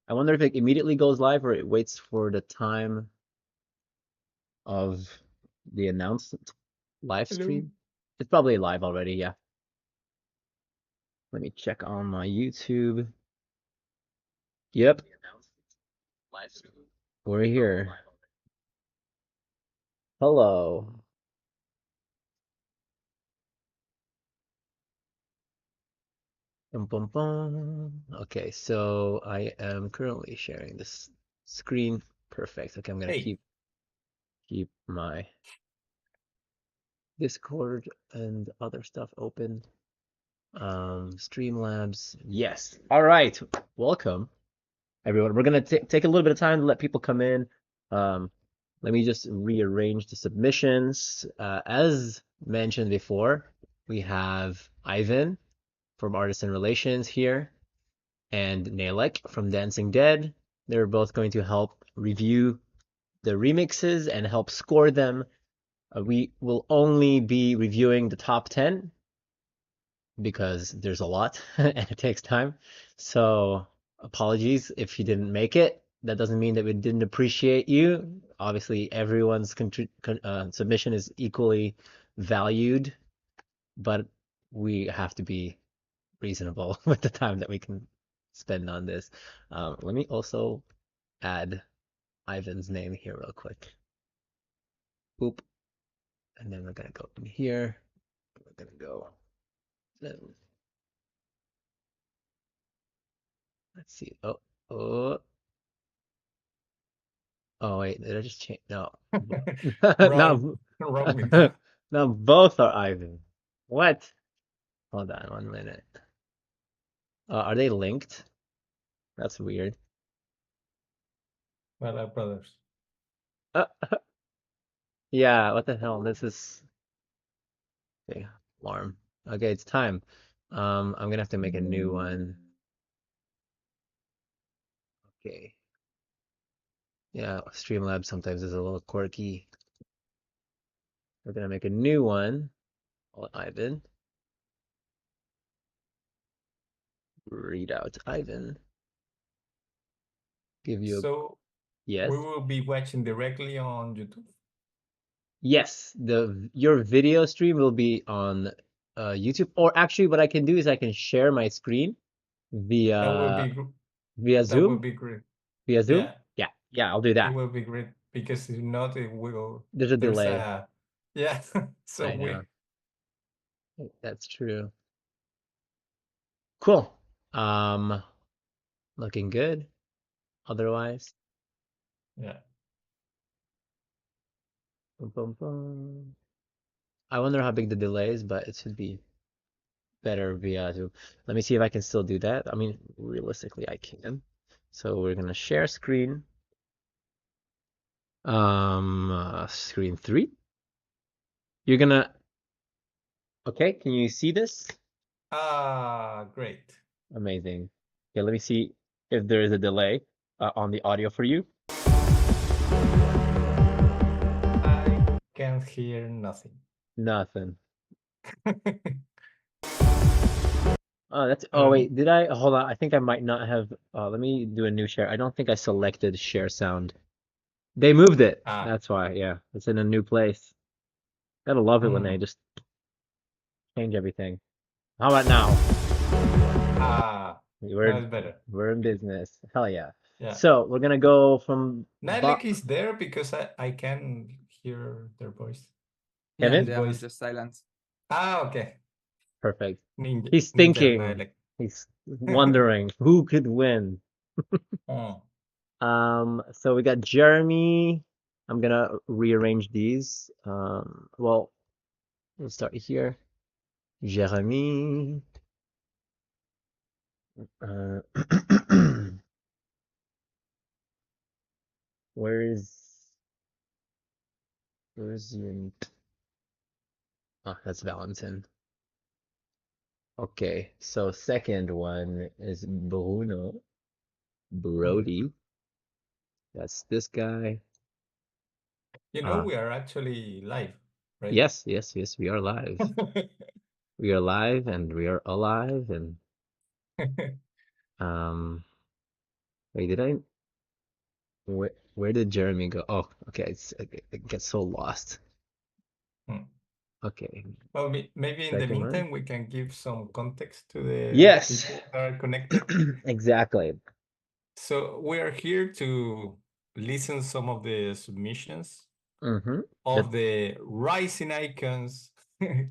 I wonder if it immediately goes live or it waits for the time of the announced live Hello. stream. It's probably live already, yeah. Let me check on my YouTube. Yep, we're here. Hello. Bum, bum, bum. Okay, so I am currently sharing this screen. Perfect. Okay, I'm gonna Hey. keep my Discord and other stuff open. Streamlabs. Yes. All right. Welcome, everyone. We're gonna take a little bit of time to let people come in. Let me just rearrange the submissions. As mentioned before, we have Ivan from Artisan Relations here and Naeleck from Dancing Dead. They're both going to help review the remixes and help score them. We will only be reviewing the top 10 because there's a lot and it takes time. So apologies if you didn't make it. That doesn't mean that we didn't appreciate you. Obviously, everyone's submission is equally valued, but we have to be reasonable with the time that we can spend on this. Let me also add Ivan's name here real quick. Boop. And then we're gonna go in here. We're gonna go. Let's see. Oh, oh wait, did I just change? No. Wrong. Now, Wrong with that. now both are Ivan. What? Hold on 1 minute. Are they linked? That's weird. Well, our brothers. Uh, yeah, what the hell? This is okay, alarm. Okay, it's time. I'm gonna have to make a new one. Okay. Yeah, Streamlabs sometimes is a little quirky. We're gonna make a new one. Call it Ivan. Read out Ivan. Give you a So yes. we will be watching directly on YouTube. Yes, your video stream will be on YouTube. Or actually, what I can do is I can share my screen That will via be via that will Zoom. be great. Via Zoom? Yeah, Yeah, yeah, I'll do it that. will be great because if not, it will. There's a There's delay. a yeah. So I know. we That's true. Cool. Um, looking good. Otherwise, yeah. boom, boom, boom. I wonder how big the delay is, but it should be better via Zoom. Let me see if I can still do that. I mean, realistically, I can. So we're gonna share screen. Screen 3. You're gonna. Okay, can you see this? Ah, great. Amazing. Okay, let me see if there is a delay on the audio for you. I can't hear nothing. Nothing. Oh, that's. Oh Um, wait, did I? Hold on. I think I might not have. Let me do a new share. I don't think I selected share sound. They moved it. ah, That's why. Yeah, it's in a new place. Gotta love it when they mm, just change everything. How about now? ah, now We're it's better. we're in business. Hell yeah. Yeah. So we're gonna go from Naeleck is there because I can hear their voice. Yeah, Kevin. His they are voice. just silent. Ah, okay. Perfect. Ninja, He's Ninja thinking. Naeleck. He's wondering who could win. Oh, So we got Jeremy. I'm gonna rearrange these. Well, we'll start here. Jeremy. Uh, where's your? Oh, that's Valentin. Okay, so second one is Bruno. Brody. That's this guy. we are actually live, right? Yes, yes, yes, we are live. We are live and we are alive and um Wait, did I? Where did Jeremy go? Oh, okay. It gets so lost. Hmm. Okay, Well, maybe in the second one. meantime, we can give some context to the Yes, people that are connected. exactly. So we are here to listen some of the submissions Mm-hmm. That of the Rising Icons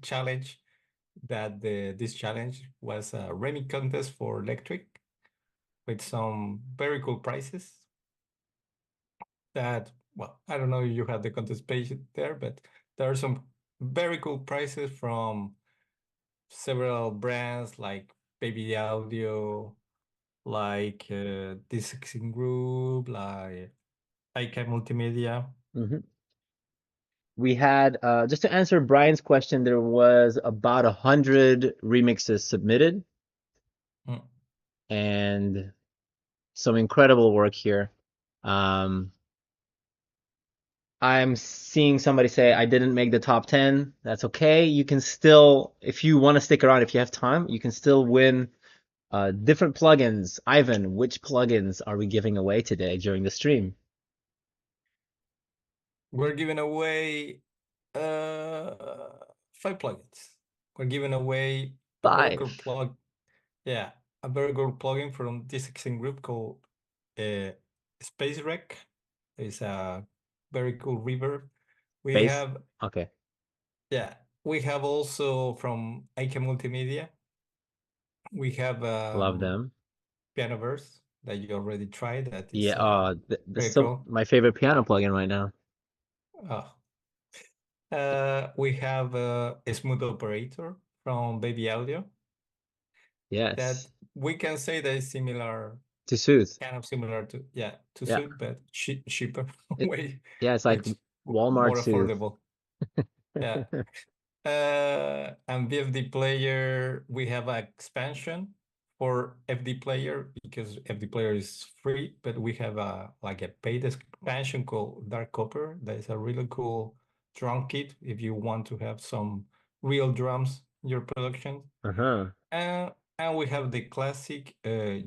challenge. That this challenge was a REMIX contest for Lektrique with some very cool prizes. That, well, I don't know if you have the contest page there, but there are some very cool prizes from several brands like Baby Audio, like this group, like IK Multimedia. mhm. We had just to answer Brian's question, there was about 100 remixes submitted Mm. and some incredible work here. Um, I'm seeing somebody say I didn't make the top 10. That's okay. You can still, if you want to stick around, if you have time, you can still win different plugins. Ivan, which plugins are we giving away today during the stream? We're giving away uh, 5 plugins. We're giving away a very good Five. plug. Yeah, a very good plugin from this group called uh, Space Rec. It's a very cool reverb. We Base. have, Okay. yeah, we have also from IK Multimedia. We have Love them. Pianoverse that you already tried. That Yeah, is this very is some cool. my favorite piano plugin right now. Uh, we have a Smooth Operator from Baby Audio that Yes. we can say that is similar, To soothe. kind of similar to, yeah, to Yeah. Suit, but cheaper, It, way, yeah, it's like much Walmart more soothe. affordable. Yeah. And VFD player, we have an expansion for FD player because FD player is free, but we have a like a paid expansion called Dark Copper. That is a really cool drum kit if you want to have some real drums in your production. Uh-huh. And we have the classic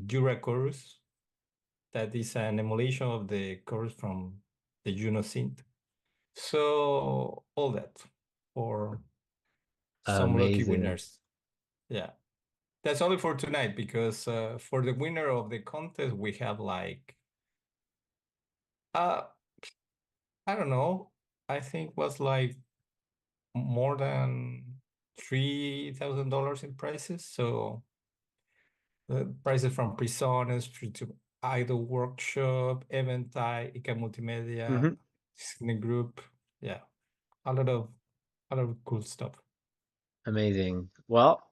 Jura chorus that is an emulation of the chorus from the Juno synth. So all that for some lucky Amazing. winners. Yeah. That's only for tonight because for the winner of the contest, we have like, uh, I don't know, I think was like more than $3,000 in prices. So the prices from Prisones to Idol Workshop, Eventai, Ika Multimedia, Hmm. Disney Group. Yeah, a lot of cool stuff. Amazing. Well,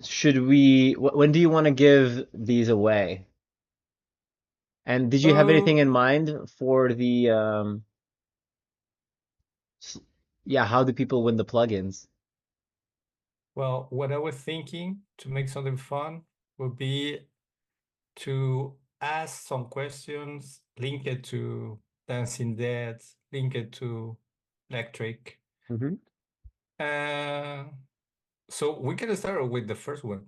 should we, when do you want to give these away? And did you have Uh, anything in mind for the, yeah, how do people win the plugins? well, what I was thinking to make something fun would be to ask some questions, link it to Dancing Dead, link it to Electric. Hmm. Uh, so we can start with the first one.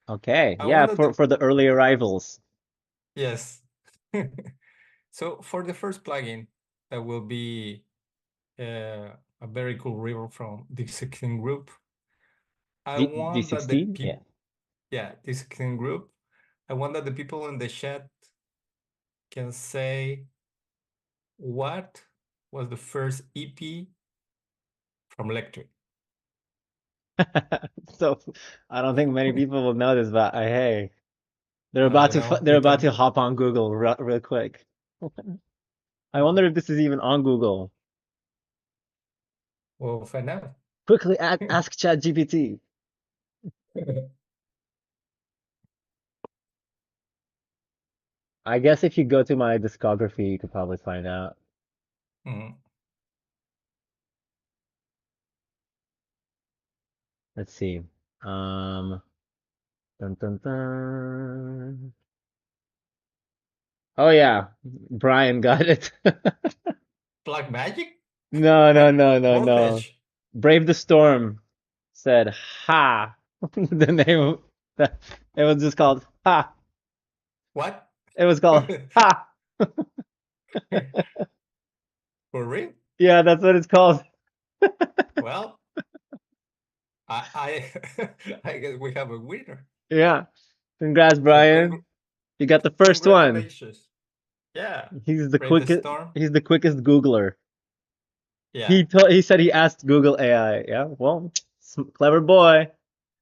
Okay. I Yeah, wanted for to, the early arrivals. yes. So for the first plugin, that will be a very cool river from the 16 group. I D want that the D16? Yeah. people, yeah, this 16 group, I want that the people in the chat can say what was the first EP from Electric. So I don't think many people will know this, but hey, You know, they're you about can, to hop on Google real quick. I wonder if this is even on Google. well, find out. Quickly ask ChatGPT. I guess if you go to my discography, you could probably find out. Mhm. Let's see. Um, dun, dun, dun. Oh yeah, Brian got it. Black Magic? No, no, no, no, no. Voltage. Brave the Storm said "Ha." The name of it was just called "Ha." What? It was called Ha. For real? Yeah, that's what it's called. Well, I I guess we have a winner. Yeah. Congrats, So Brian. You got the first one. congratulations. Yeah. He's the Brave the quickest. storm. He's the quickest Googler. Yeah. He said he asked Google AI. Yeah. Well, clever boy.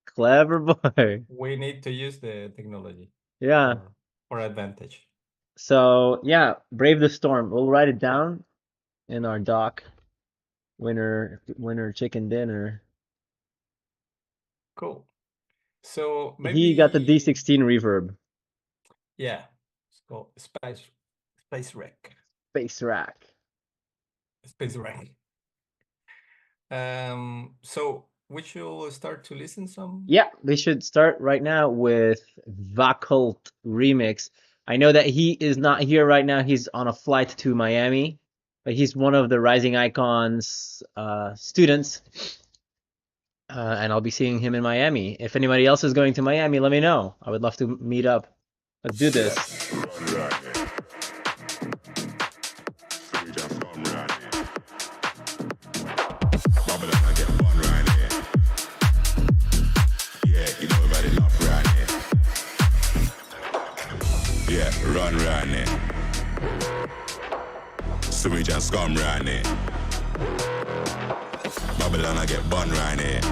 Clever boy. We need to use the technology Yeah. for advantage. So yeah, brave the storm. We'll write it down in our doc. Winner chicken dinner. Cool. So He got the maybe D16 reverb. yeah. It's called Space Wreck. Space rack. Space Wreck. So we should start to listen some. Yeah, we should start right now with Vakult Remix. I know that he is not here right now. He's on a flight to Miami, but he's one of the Rising Icons students, and I'll be seeing him in Miami. If anybody else is going to Miami, let me know. I would love to meet up. Let's do this. Run round it. Sewage and scum round it. Babylon, I get bun round it.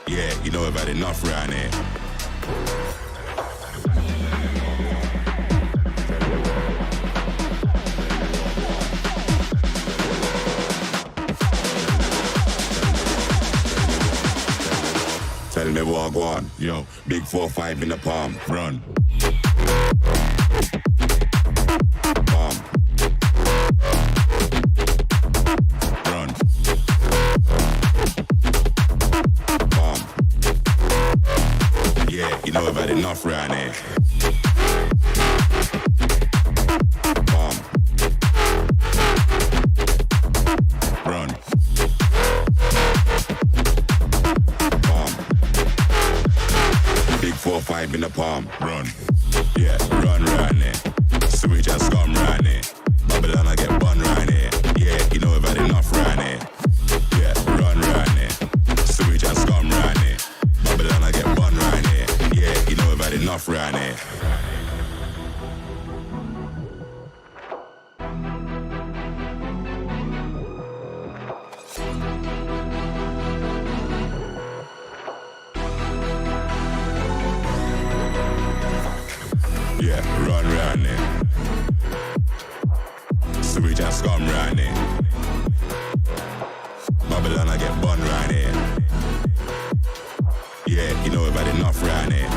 Yeah, you know we've had enough round it. Tell me what I go on, yo. Big 4-5 in the palm, run. You know I've had enough round here. Bomb. Run. Bomb. Big 4-5 in the palm. Run. Yeah, run round here. Sewage and scum round here. Babylon, I get bun round here. Yeah, you know I've had enough round here. Yeah, run round here. Sewage and scum round here. Babylon, I get bun round here. Yeah, you know I've had enough round here. Yeah, run round here. Sewage and scum round here. Babylon, I get bun round here. Yeah, you know I've had enough round here.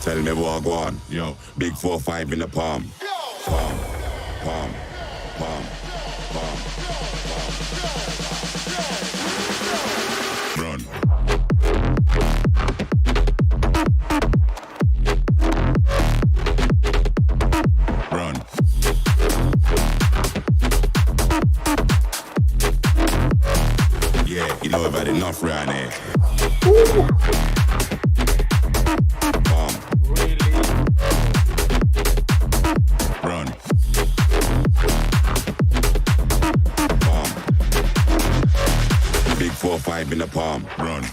Tell me what I go on, yo. Big 4-5 in the palm. Palm, palm, palm, palm, palm. Run. Run. Yeah, you know I've had enough round here. Palm. Run. Palm. Big 4-5 in the palm. Run.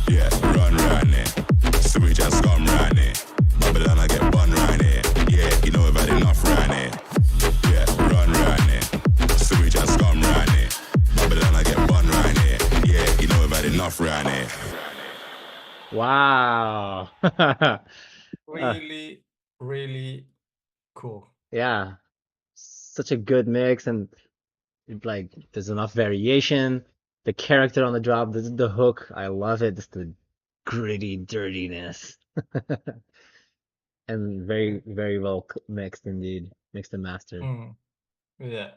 Yeah, run round there. Sewage and scum round there. Babylon, I get bun round here. Yeah, you know I've had enough round here. Yeah, run round there. Sewage and scum round there. Babylon, I get bun round here. Yeah, you know I've had enough round here. Wow. Really, really cool. Yeah. Such a good mix, and like there's enough variation. The character on the drop, the hook, I love it. Just the gritty dirtiness. And very, very well mixed indeed. Mixed and mastered. Mm, yeah.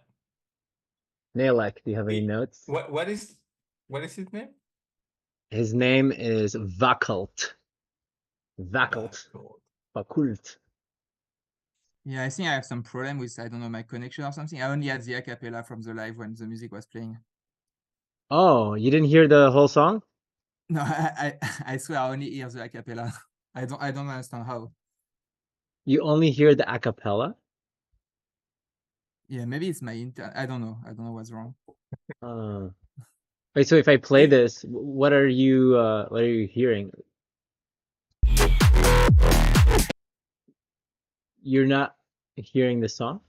Naeleck, do you have any notes? What is his name? His name is Vakult. Vakult. Cool. Vakult. Yeah, I think I have some problem with, I don't know, my connection or something. I only had the acapella from the live when the music was playing. Oh, you didn't hear the whole song? No, I swear I only hear the acapella. I don't understand how. You only hear the a cappella? Yeah, maybe it's my internet. I don't know. I don't know what's wrong. Wait, so if I play this, what are you hearing? You're not hearing the song?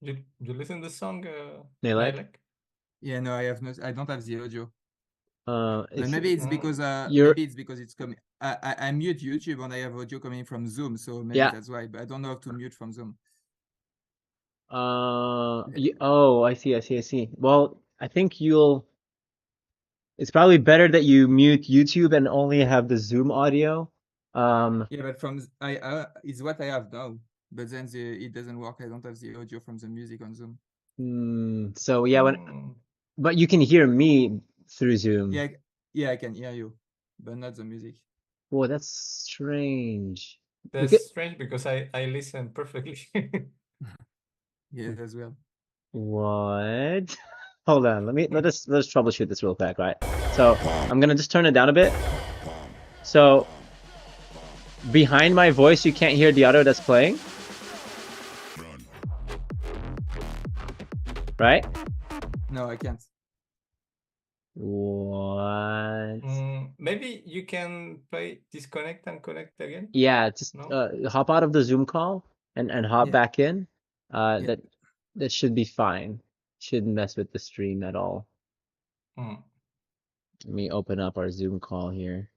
You listen to the song, Naeleck? Naeleck? Yeah, no, I don't have the audio. But It's maybe it's because you're it's coming. I mute YouTube and I have audio coming from Zoom, so maybe yeah. that's why. But I don't know how to mute from Zoom. Oh, I see. Well, I think it's probably better that you mute YouTube and only have the Zoom audio. Yeah, but it's what I have now. But then it doesn't work. I don't have the audio from the music on Zoom. So yeah, but you can hear me through Zoom. Yeah, I can hear you, but not the music. Whoa, that's strange. That's strange because I listen perfectly. Yeah, as well. What? Hold on, let's troubleshoot this real quick, right? So I'm gonna just turn it down a bit. So behind my voice, you can't hear the audio that's playing, right? No, I can't. What? Maybe you can play disconnect and connect again. Yeah, just hop out of the Zoom call and hop back in. That should be fine. Shouldn't mess with the stream at all. Let me open up our Zoom call here.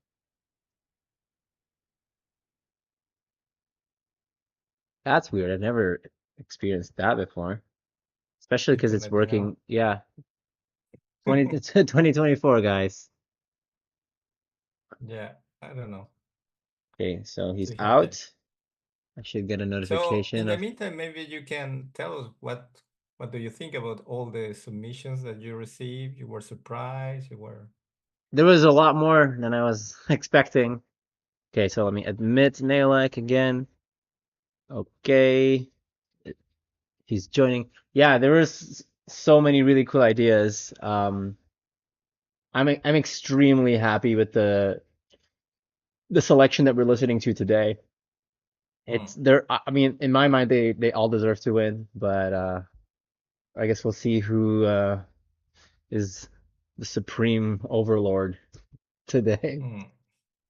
That's weird. I've never experienced that before. Especially because it's working. Yeah. 2024, guys. Yeah, I don't know. Okay, so he's out. I should get a notification. So in the meantime, maybe you can tell us what do you think about all the submissions that you received? You were surprised? There was a lot more than I was expecting. Okay, so let me admit Naeleck again. Okay. He's joining. Yeah, there was so many really cool ideas. I'm extremely happy with the selection that we're listening to today. I mean, in my mind they all deserve to win, but I guess we'll see who is the supreme overlord today.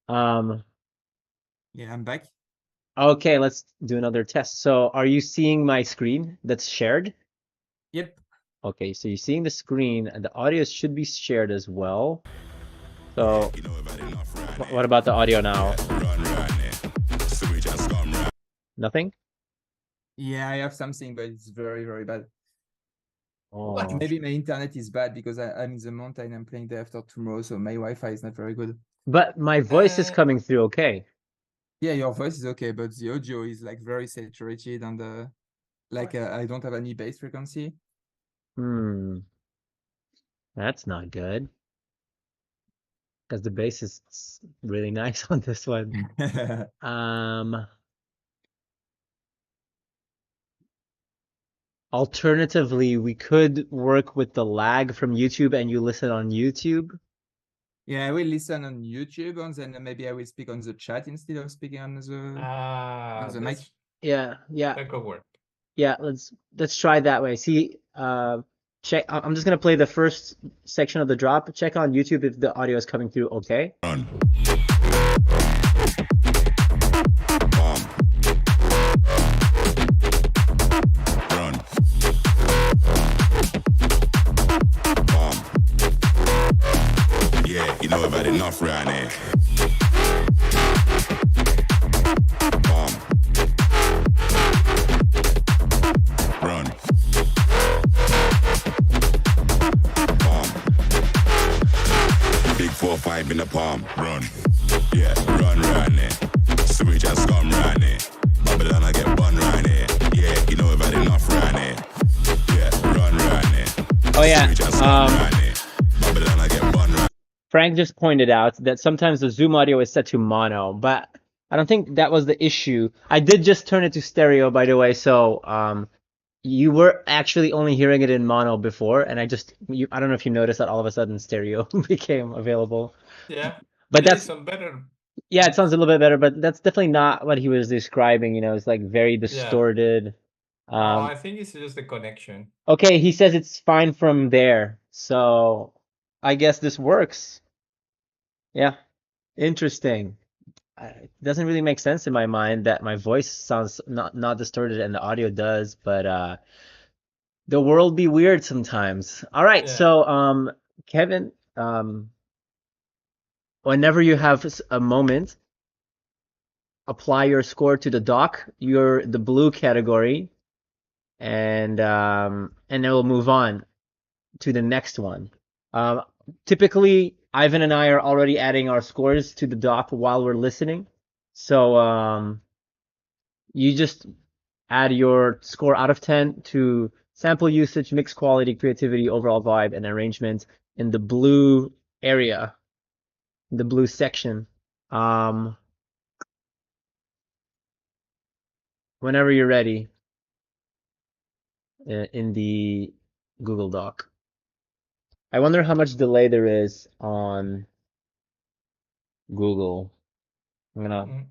Yeah, I'm back. Okay, let's do another test. So are you seeing my screen that's shared? Yep. Okay, so you're seeing the screen and the audio should be shared as well. So what about the audio now? Nothing? Yeah, I have something, but it's very, very bad. Oh. Maybe my internet is bad because I'm in the mountain. I'm playing day after tomorrow, so my Wi-Fi is not very good. But my voice is coming through okay. Yeah, your voice is okay, but the audio is like very saturated and I don't have any bass frequency. That's not good. Because the bass is really nice on this one. Alternatively, we could work with the lag from YouTube and you listen on YouTube. Yeah, I will listen on YouTube and then maybe I will speak on the chat instead of speaking on the mic. Yeah. That could work. Yeah, let's try that way. See, check. I'm just gonna play the first section of the drop. Check on YouTube if the audio is coming through okay. Yeah, you know I've had enough right here. Run. Big 4-5 in the palm. Run. Yeah, run right there. Switch and scum right there. Babylon I get bun right here. Yeah, you know I've had enough right here. Yeah, run right there. Oh yeah. Switch and scum right there. Babylon I get bun right. Frank just pointed out that sometimes the Zoom audio is set to mono, but I don't think that was the issue. I did just turn it to stereo, by the way, so you were actually only hearing it in mono before, and I don't know if you noticed that all of a sudden stereo became available. Yeah. But Yeah, that's it's some better. yeah, it sounds a little bit better, but that's definitely not what he was describing. It's like very distorted. No, I think it's just the connection. Okay, he says it's fine from there, so I guess this works. Yeah, interesting. It doesn't really make sense in my mind that my voice sounds not distorted and the audio does, but the world be weird sometimes. All right, Yeah. so Kevin, whenever you have a moment, apply your score to the dock. You're the blue category, and then we'll move on to the next one. Typically, Ivan and I are already adding our scores to the dock while we're listening. So you just add your score out of 10 to sample usage, mix quality, creativity, overall vibe, and arrangement in the blue area, the blue section. Whenever you're ready in the Google Doc. I wonder how much delay there is on Google. I'm gonna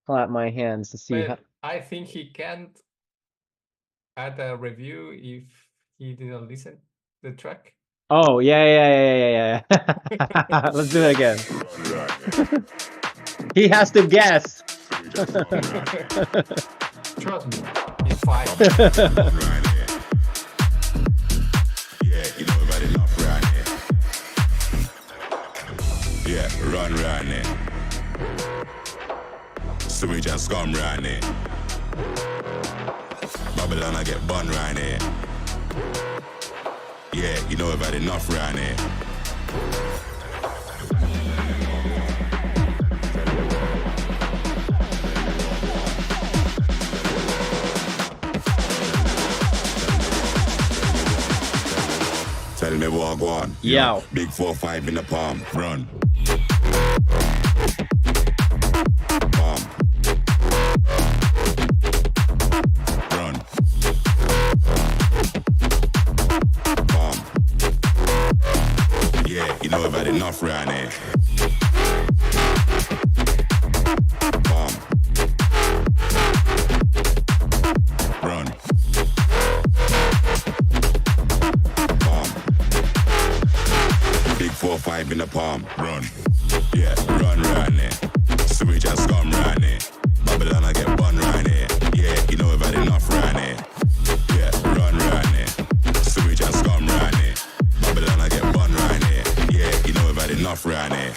clap my hands to see how. But I think he can't add a review if he didn't listen the track. Oh, yeah. Let's do it again. He has to guess. Trust me, it's fine. Yeah, you know about enough right here. Yeah, run right now. So we just come right now. Babylon, I get bun right here. Yeah, you know about enough right here. Tell me what go on. Yo. Big 4-5 in the palm. Run. Palm. Run. Palm. Yeah, you know I've had enough right here. Palm. Run. Palm. Big 4-5 in the palm. Run. Yeah, run right there. So we just come right there. Babylon, I get bun right there. Yeah, you know I've had enough right there. Yeah, run right there. So we just come right there. Babylon, I get bun right there. Yeah, you know I've had enough right there.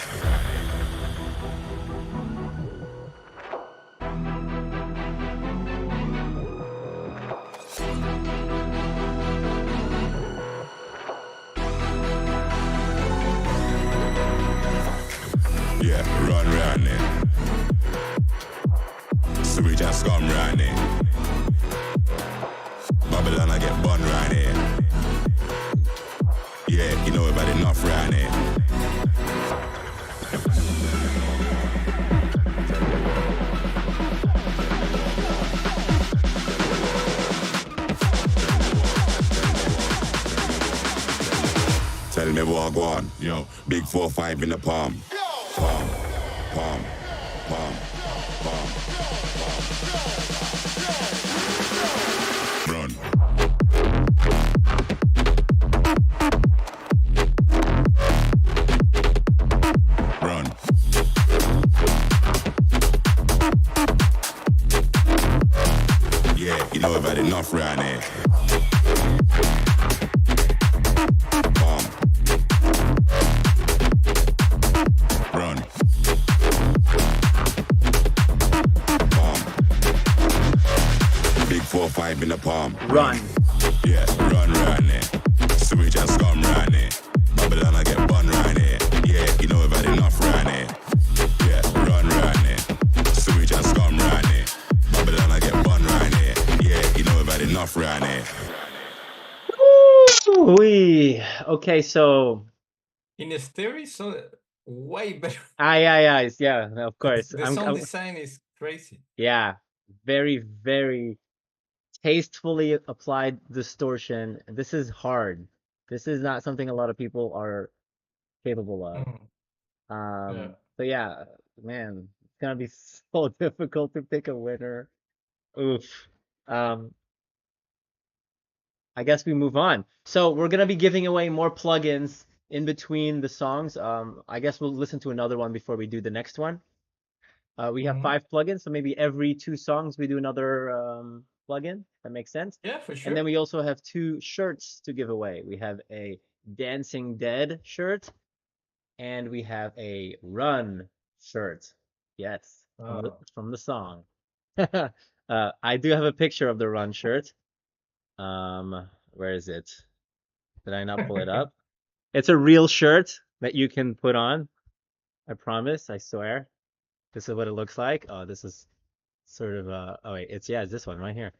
Yeah, run right there. So we just come right there. Babylon, I get bun right here. Yeah, you know about enough right here. Tell me what go on. Yo, big 4-5 in the palm. Palm, palm, palm, palm, palm. Run. Run. Yeah, you know I've had enough right here. Palm. Run. Palm. Big 4-5 in the palm. Run. Yeah, run right there. So we just come right there. Babylon, I get bun right there. Yeah, you know I've had enough right there. Yeah, run right there. So we just come right there. Babylon, I get bun right there. Yeah, you know I've had enough right there. Wee. Okay, so In stereo, so way better. Yeah, of course. The sound design is crazy. Yeah, very, very tastefully applied distortion. This is hard. This is not something a lot of people are capable of. Yeah. So yeah, man, it's gonna be so difficult to pick a winner. Oof. Um, I guess we move on. So we're gonna be giving away more plugins in between the songs. I guess we'll listen to another one before we do the next one. We have 5 plugins, so maybe every 2 songs we do another plugin. That makes sense. Yeah, for And then sure. we also have 2 shirts to give away. We have a Dancing Dead shirt, and we have a Run shirt. Yes, from the song. I do have a picture of the Run shirt. Where is it? Did I not pull it up? It's a real shirt that you can put on. I promise, I swear. This is what it looks like. Oh, this is sort of oh wait, it's this one right here.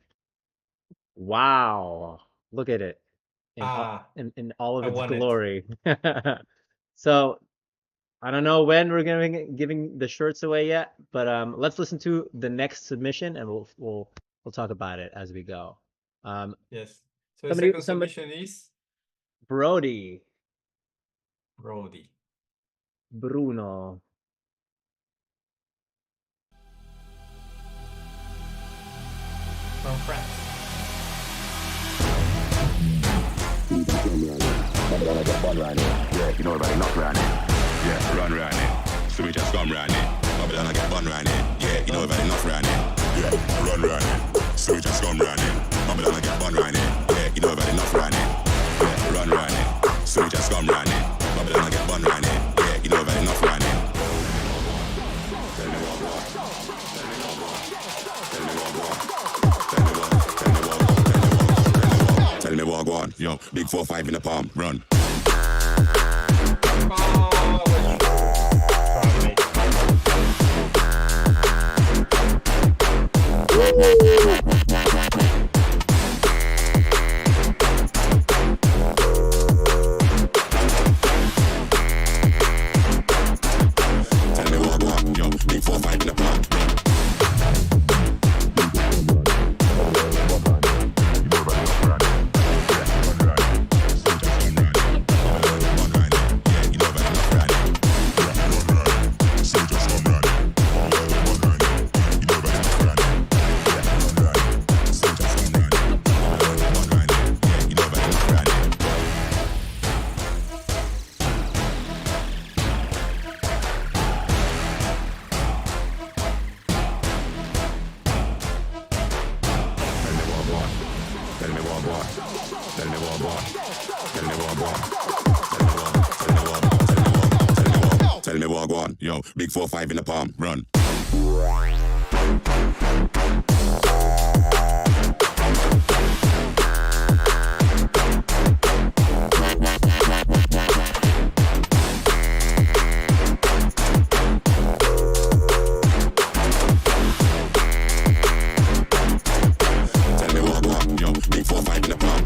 Wow. Look at it in all of I its want it. glory. So I don't know when we're gonna be giving the shirts away yet, but let's listen to the next submission and we'll talk about it as we go. Yes. So the second somebody submission is Brody Brody Bruno. from France. Babylon, I get bun round here. Yeah, you know everybody knock round here. Yeah, run round here. So we just come round here. Babylon, I get bun round here. Yeah, you know everybody knock round here. Yeah, run round here. So we just come round here. Babylon, I get bun round here. Yeah, you know everybody knock round here. Yeah, run round here. So we just come round here. Babylon, I get bun round here. Yeah, you know everybody knock round here. Tell me what, tell me what, go on. Yo, big 4-5 in the palm, run. Tell me what, go on. Yo, big 4-5 in the palm. Tell me what, go on. Yo, big 4-5 in the palm, run. Tell me what, go on. Yo, big 4-5 in the palm.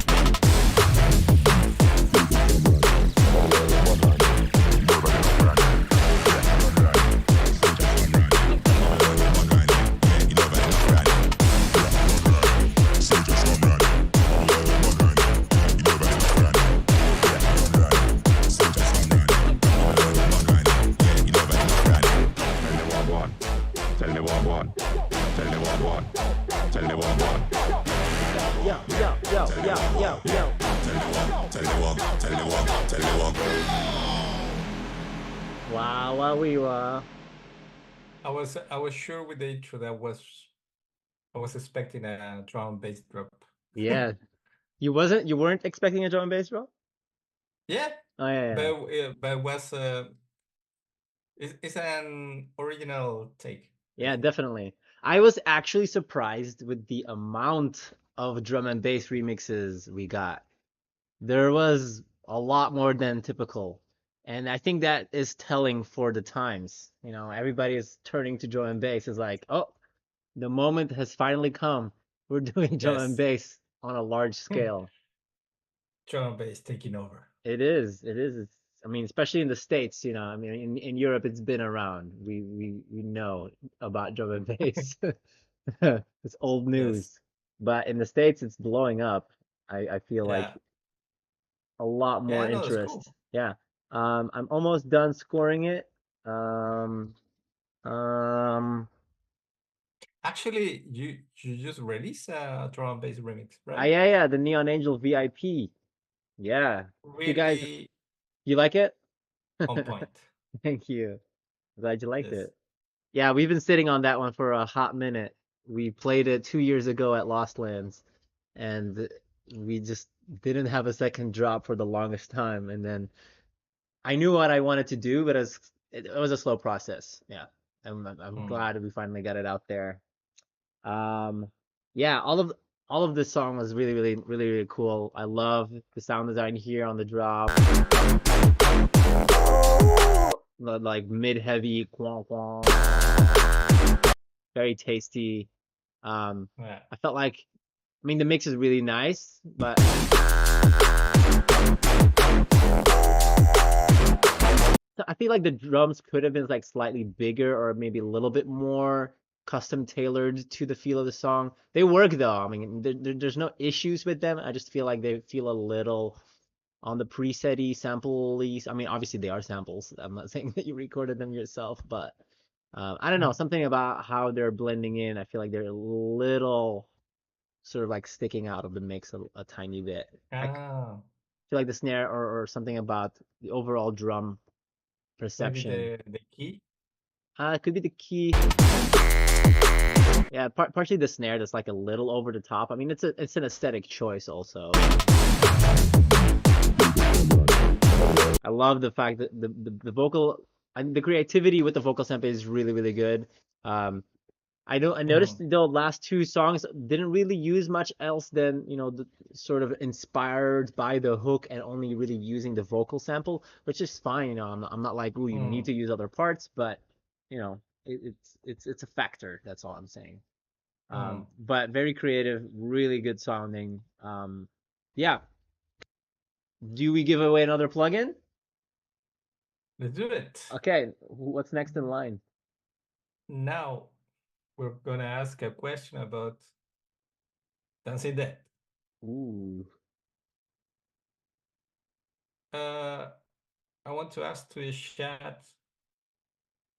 Tell me what, go on. Tell me what, go on. Tell me what, go on. Yo. Tell me what. Wow. I was sure with the intro that I was expecting a drum bass drop. Yeah. You weren't expecting a drum and bass drop? Yeah, Oh yeah. but it was it's an original take. Yeah, definitely. I was actually surprised with the amount of drum and bass remixes we got. There was a lot more than typical. And I think that is telling for the times. You know, everybody is turning to drum and bass. It's like, oh, the moment has finally come. We're doing drum and Yes. bass on a large scale. Drum bass taking over. It is. I mean, especially in the States, I mean, in Europe, it's been around. We know about drum and bass. It's old Yes. news. But in the States, it's blowing up. I feel like Yeah. a lot more Yeah, no, that's cool. interest. Yeah. I'm almost done scoring it. Um, um, Actually, you just released a drum and bass remix, right? yeah, the Neon Angel VIP. Yeah. You guys, Really you like it? on point. Thank you. Glad you liked Yes. it. Yeah, we've been sitting on that one for a hot minute. We played it 2 years ago at Lost Lands, and we just didn't have a second drop for the longest time. And then I knew what I wanted to do, but it was a slow process. Yeah, I'm Mm. glad we finally got it out there. Um, yeah, all of this song was really, really, really, really cool. I love the sound design here on the drop. Like mid-heavy, quang quang, very tasty. Yeah. I felt like, I mean, the mix is really nice, but I feel like the drums could have been like slightly bigger or maybe a little bit more custom tailored to the feel of the song. They work though. I mean, there's no issues with them. I just feel like they feel a little on the preset-y, sample-y. I mean, obviously they are samples. I'm not saying that you recorded them yourself, but I don't know, Mm. something about how they're blending in. I feel like they're a little sort of like sticking out of the mix a tiny bit. I Ah, feel like the snare or something about the overall drum maybe perception. the key. It could be the key. Yeah, partially the snare that's like a little over the top. I mean, it's an aesthetic choice also. I love the fact that the vocal and the creativity with the vocal sample is really, really good. I noticed Mm. the last two songs didn't really use much else than, the sort of inspired by the hook and only really using the vocal sample, which is fine. I'm not like, ooh, you need Mm. to use other parts, but it's a factor. That's all I'm saying. Mm. But very creative, really good sounding. Yeah. Do we give away another plugin? Let's do it. Okay. What's next in line? Now we're gonna ask a question about Dancing Dead. Ooh. I want to ask to the chat,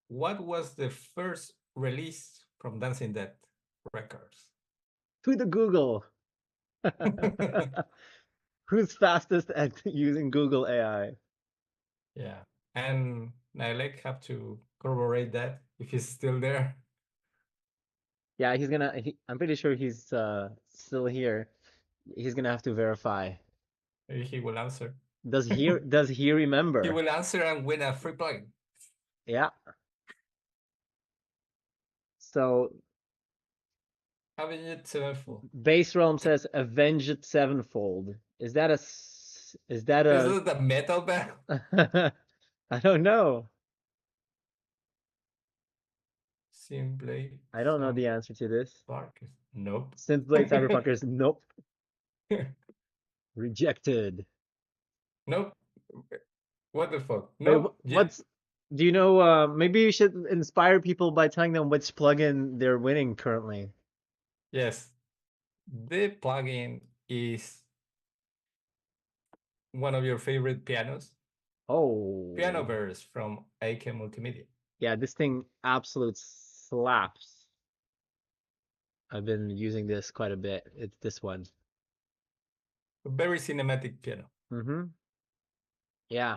what was the first release from Dancing Dead Records? To the Google. Who's fastest at using Google AI? Yeah, and Naeleck have to corroborate that if he's still there. Yeah, I'm pretty sure he's still here. He's gonna have to verify. Maybe he will answer. Does he He remember? will answer and win a free plugin. Yeah. So Avenged Sevenfold. Base Realm says Avenged Sevenfold. Is that This a is the metal band. I don't know. Simply I don't know some the answer to this. Barkers. Nope. Synthblade Cyberpunkers, nope. Rejected. Nope. What the fuck? Wait, Nope. Yeah. do you know, maybe you should inspire people by telling them which plugin they're winning currently. Yes. The plugin is one of your favorite pianos. Piano Oh, Verse from AK Multimedia. yeah, this thing absolute slaps. I've been using this quite a bit. It's this one. A very cinematic piano. Mm-hmm. Yeah.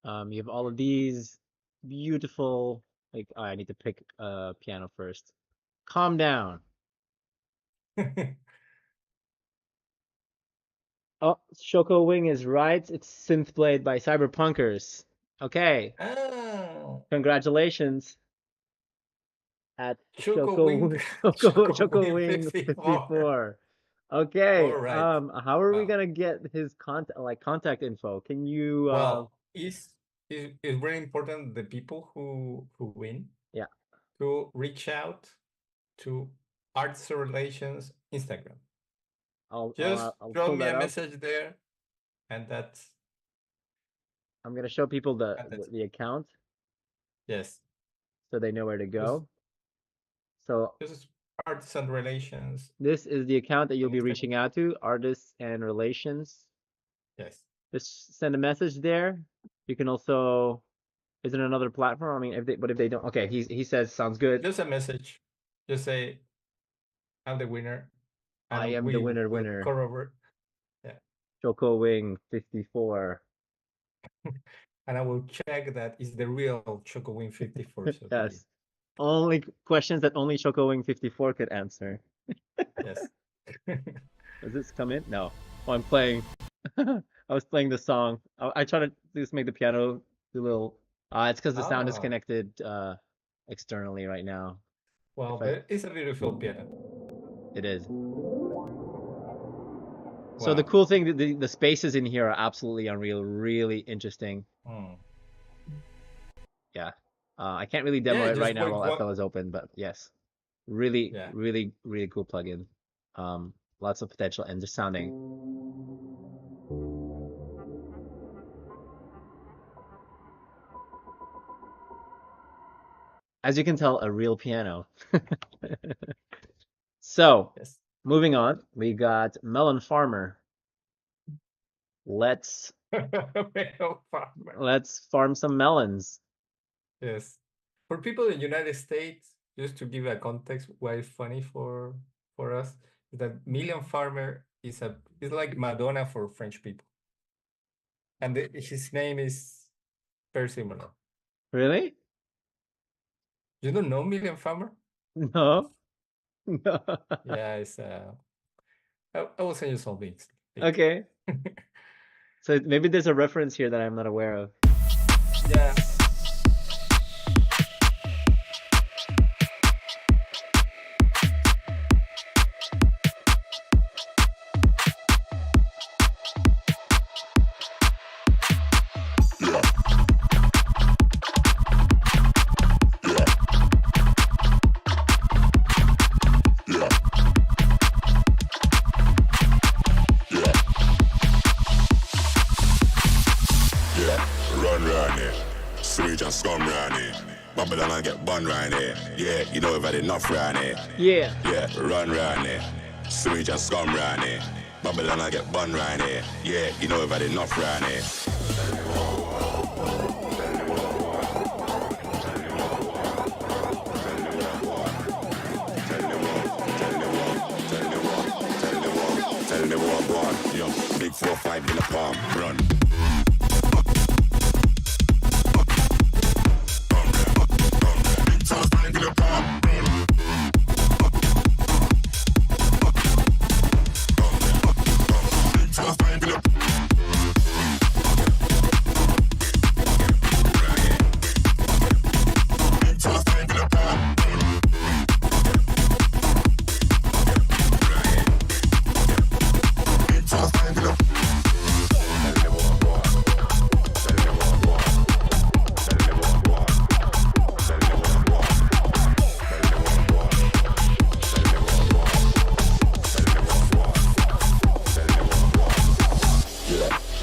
You have all of these beautiful, like, oh, I need to pick a piano first. Calm down. Oh, Shoko Wing is right. It's Synthblade by Cyberpunkers. Okay. Ah, Congratulations at Choco Wing, Choco Shoko Wing Wing 54. 54. Okay. All right. How are we Well, gonna get his contact info? Can you well, it's very important the people who win yeah, to reach out to Arts Relations Instagram. I'll Just I'll drop pull me that a up. message there, and that's I'm gonna show people That's- the account Yes. so they know where to go. So This is artisan relations. this is the account that you'll be Instagram. reaching out to, artists and relations. Yes. Just send a message there. You can also, is it another platform? I mean, if they don't, okay, he says sounds good. Just a message. Just say, I'm the winner. I and am the we winner. will corroborate. Choco Wing 54. And I will check that is the real Choco Wing 54. So Yes. Only questions that only Choco Wing 54 could answer. yes. Does this come in? No. Oh, I'm playing. I was playing the song. I try to just make the piano do a little. It's because the sound is Ah. connected externally right now. Well, If I- but it's a beautiful piano. It is. So the Wow. cool thing, the spaces in here are absolutely unreal, really interesting. Hmm. Yeah. I can't really demo Yeah, it right just now like while FL is open, but yes, really, Yeah. really, really cool plugin. Lots of potential and just sounding. As you can tell, a real piano. So, Yes. moving on, we got Melon Farmer. Let's Male farmer. farm some melons. Yes. For people in the United States, just to give a context why it's funny for us, is that Million Farmer is like Madonna for French people. And his name is very similar. Really? You don't know Million Farmer? No. No. Yeah, it's I will send you some links. Okay. So maybe there's a reference here that I'm not aware of. Yeah. Run round it. Sewage and scum round it. Babylon I get bun round it. Yeah, you know we've had enough round it. Yeah. Yeah, run round it. Sewage and scum round it. Babylon I get bun round it. Yeah, you know we've had enough round it. Tell me what I want. Yo, big 4-5 in the palm. Run.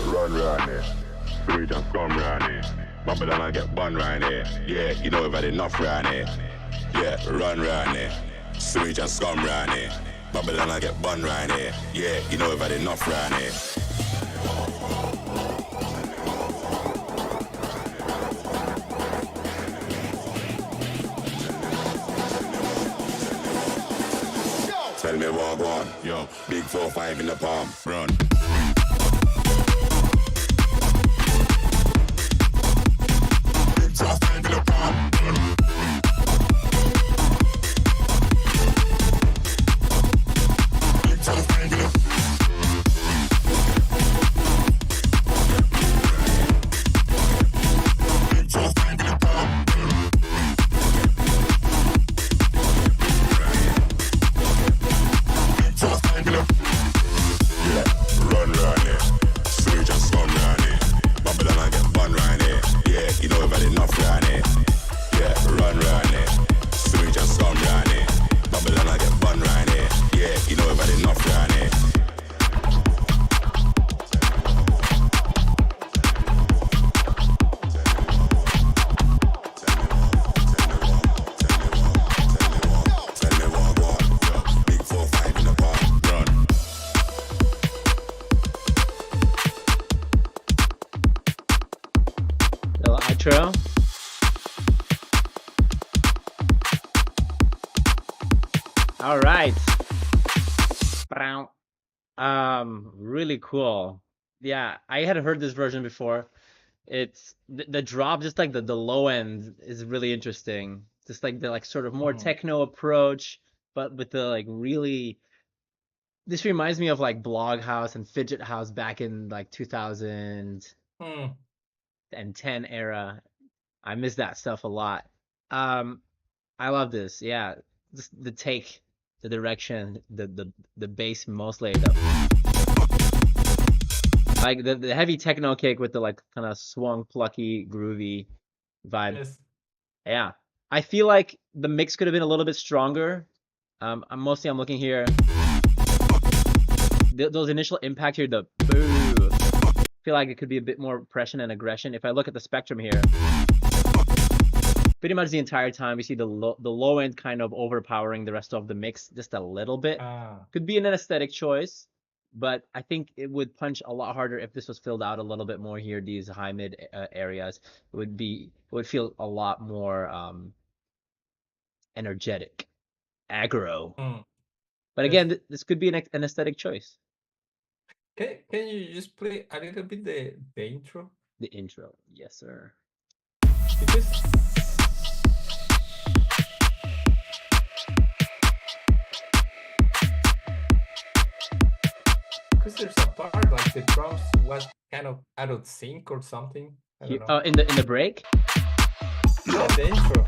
Run round it. Sewage and scum round it. Babylon I get bun round it. Yeah, you know we've had enough round it. Yeah, run round it. Sewage and scum round it. Babylon I get bun round it. Yeah, you know we've had enough round it. Tell me what I want. Yo, big 4-5 in the palm. Run. All right. Really cool. Yeah, I had heard this version before. It's the drop, just like the low end is really interesting. Just like the like sort of more Mm. techno approach, but with the like really this reminds me of like Blog House and Fidget House back in like 2010 Mm. era. I miss that stuff a lot. Um, I love this. Yeah, just the take, the direction, the bass mostly like the heavy techno kick with the like kind of swung, plucky, groovy vibe. Yes. Yeah, I feel like the mix could have been a little bit stronger. I'm looking here. Those initial impact here, the boo. I feel like it could be a bit more oppression and aggression. If I look at the spectrum here, pretty much the entire time we see the low end kind of overpowering the rest of the mix just a little bit. Ah. Could be an aesthetic choice, but I think it would punch a lot harder if this was filled out a little bit more here. These high mid areas it would feel a lot more energetic, aggro. Mm. But Yes. again, this could be an aesthetic choice. Can you just play a little bit the intro? The intro, yes sir. Because there's a part like the drums was kind of out of sync or something. I don't know. In the break. Yeah, the intro.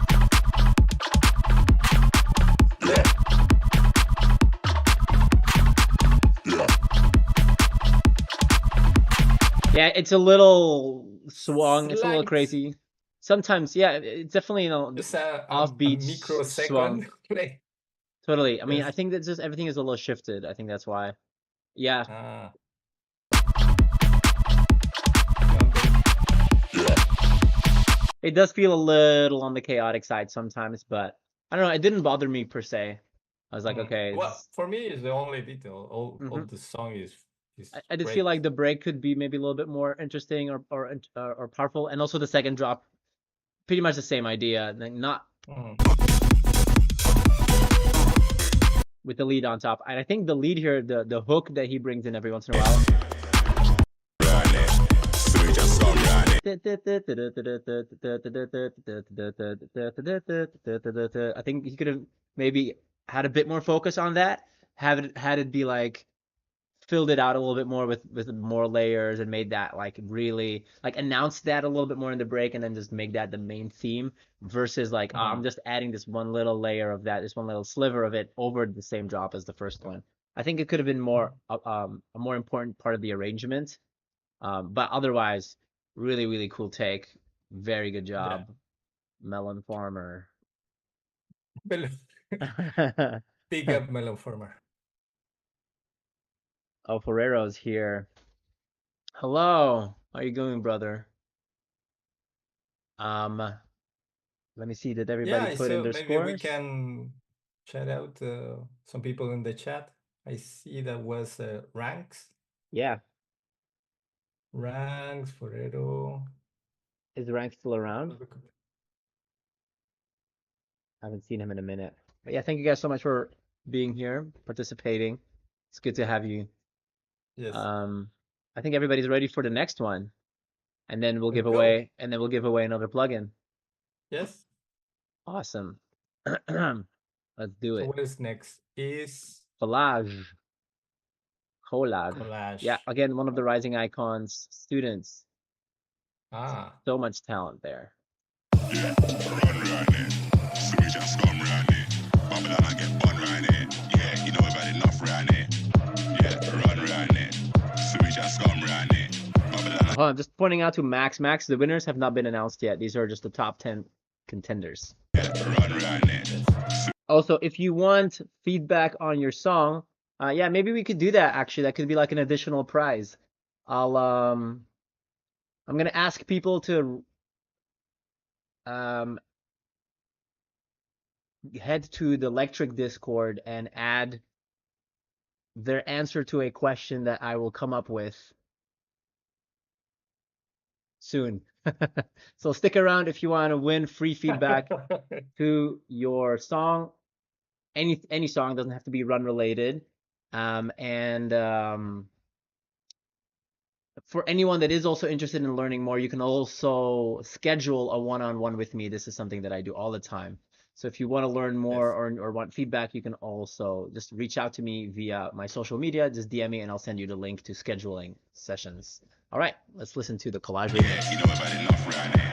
Yeah, it's a little swung. It's a little Slight. crazy. Sometimes, yeah, it's definitely Just a offbeat microsecond play. Totally. I mean, Yes. I think that just everything is a little shifted. I think that's why. Yeah. Ah. It does feel a little on the chaotic side sometimes, but I don't know. It didn't bother me per se. I was like, okay. Well, for me, it's the only detail. All of the song is I just great. feel like the break could be maybe a little bit more interesting or powerful, and also the second drop, pretty much the same idea. Like not with the lead on top. And I think the lead here, the hook that he brings in every once in a while. I think he could have maybe had a bit more focus on that. Had it be like filled it out a little bit more with more layers and made that like really like announce that a little bit more in the break and then just make that the main theme versus like I'm just adding this one little layer of that, this one little sliver of it over the same drop as the first one. I think it could have been more a more important part of the arrangement. But otherwise, really cool take. Very good job, Melon Farmer. Big up Melon Farmer. Oh, Ferrero's here. Hello. How are you doing, brother? Let me see. Did everybody put in their maybe scores? we can shout out some people in the chat. I see that was Ranks. Yeah. Ranks, Ferrero. Is Rank still around? I haven't seen him in a minute. But yeah, thank you guys so much for being here, participating. It's good to have you. Yes. I think everybody's ready for the next one. And then we'll give Let's go. away another plugin. Yes. Awesome. Let's do So it. what is next? Is Collage. Collage. Yeah, again, one of the Rising Icons students. Ah. So much talent there. Yeah, run right there. Switch and scum right there. Babylon I get bun right there. Yeah, you know about enough right there. Yeah, run right there. Switch and scum right there. Babylon. I'm just pointing out to Max. Max, the winners have not been announced yet. These are just the top 10 contenders. Yeah, run right there. Also, if you want feedback on your song, yeah, maybe we could do that actually. That could be like an additional prize. I'm gonna ask people to head to the Lektrique Discord and add their answer to a question that I will come up with soon. So stick around if you want to win free feedback to your song. any song, doesn't have to be run related. For anyone that is also interested in learning more, you can also schedule a one-on-one with me. This is something that I do all the time. So if you want to learn more Yes. or want feedback, you can also just reach out to me via my social media. Just DM me and I'll send you the link to scheduling sessions. All right, let's listen to the collage remix. You know about enough right now.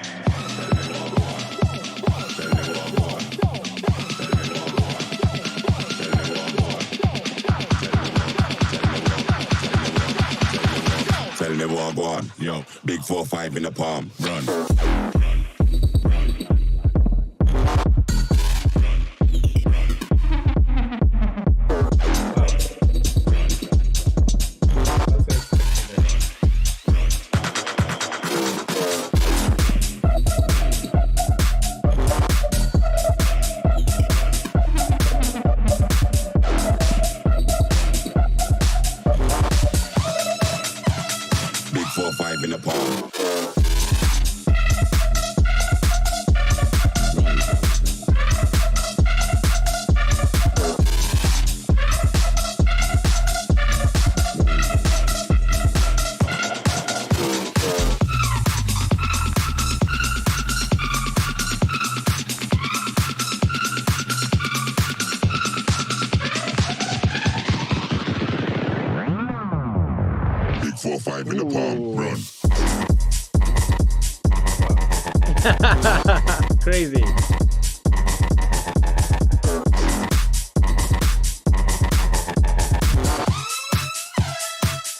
Tell me what go on, yo. Big 4-5 in the palm, run. Big 4-5 in the palm. Big 4-5 in the palm, run. Crazy.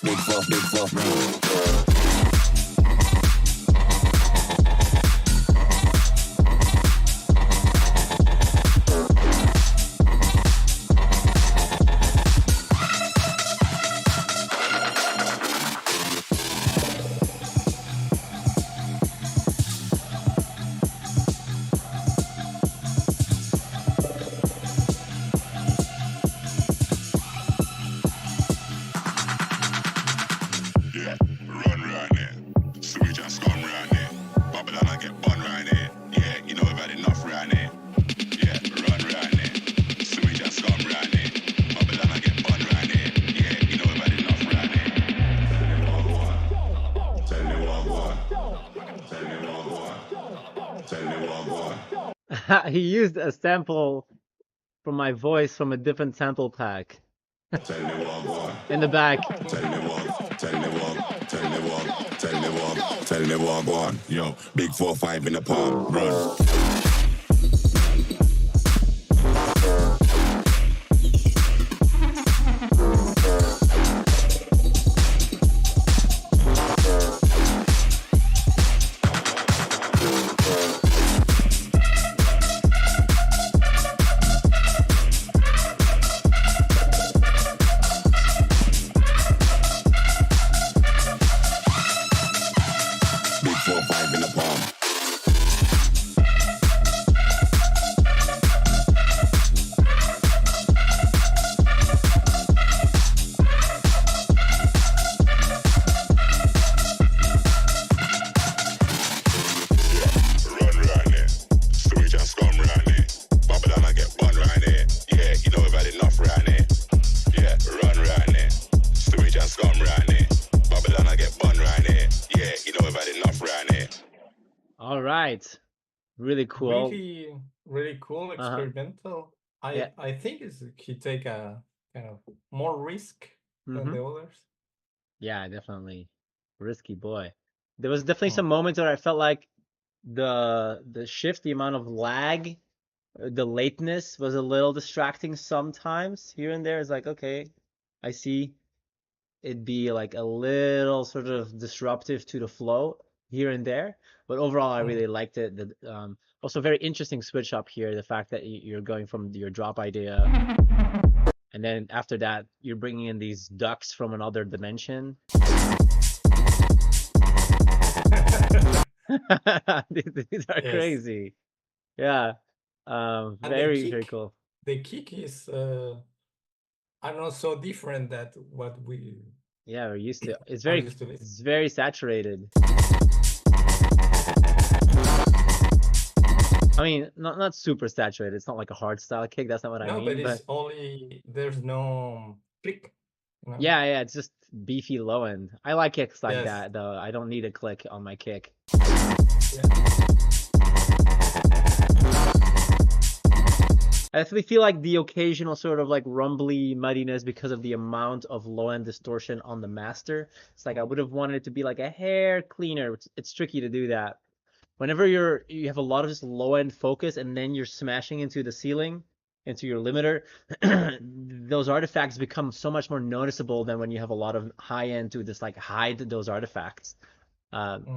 Big 4, run. Yeah, run right there. So we just come right there. Babylon I get bun right there. Yeah, you know we've had enough right there. Yeah, run right there. So we just come right there. Babylon I get bun right there. Yeah, you know we've had enough right there. Tell me what boy. Tell me what boy. Tell me what boy. He used a sample from my voice from a different sample pack Tell me what boy. in the back. Tell me what. Tell me what. Tell me what. Tell me what. Tell me what go on. Yo, big 4-5 in the palm, run. Big 4-5 in the palm. Run right there. So we just come right there. Babylon I get bun right there. Yeah, you know we've had enough right there. Yeah, run right there. So we just come right there. Babylon I get bun right there. Yeah, you know we've had enough right there. All right. Really cool. Really cool, experimental. Yeah. I think he take a kind of more risk than the others. Yeah, definitely. Risky boy. There was definitely some moments where I felt like the shift, the amount of lag, the lateness was a little distracting sometimes here and there. It's like, okay, I see it'd be like a little sort of disruptive to the flow here and there. But overall, I really liked it. Also very interesting switch up here. The fact that you're going from your drop idea, and then after that, you're bringing in these ducks from another dimension. These are Yes. crazy. Yeah. Very cool. The kick is I don't know, so different that what we Yeah, we're used to. It's are very used to this. it's very saturated. I mean, not super saturated. It's not like a hard style kick. That's not what I No, but mean. But it's only there's no click. You know? yeah, it's just beefy low end. I like kicks like Yes. that though. I don't need a click on my kick. Yeah. I definitely feel like the occasional sort of like rumbly muddiness because of the amount of low end distortion on the master. It's like I would have wanted it to be like a hair cleaner. It's tricky to do that. Whenever you have a lot of just low end focus and then you're smashing into the ceiling, into your limiter, those artifacts become so much more noticeable than when you have a lot of high end to just like hide those artifacts.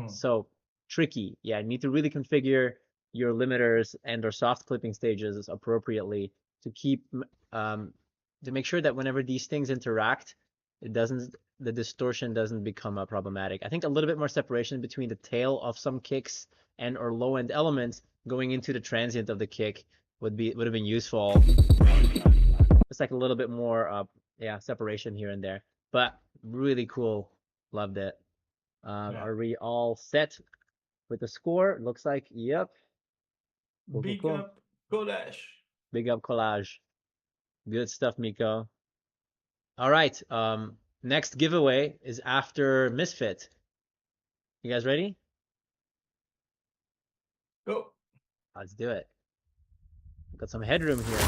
So tricky. Yeah, you need to really configure your limiters and or soft clipping stages appropriately to keep to make sure that whenever these things interact, the distortion doesn't become problematic. I think a little bit more separation between the tail of some kicks and or low end elements going into the transient of the kick would have been useful. It's like a little bit more separation here and there. But really cool. Loved it. Are we all set with the score? Looks like, yep. Cool. Big up collage. Big up collage. Good stuff, Miko. All right. Next giveaway is after Misfit. You guys ready? Go. Let's do it. Got some headroom here.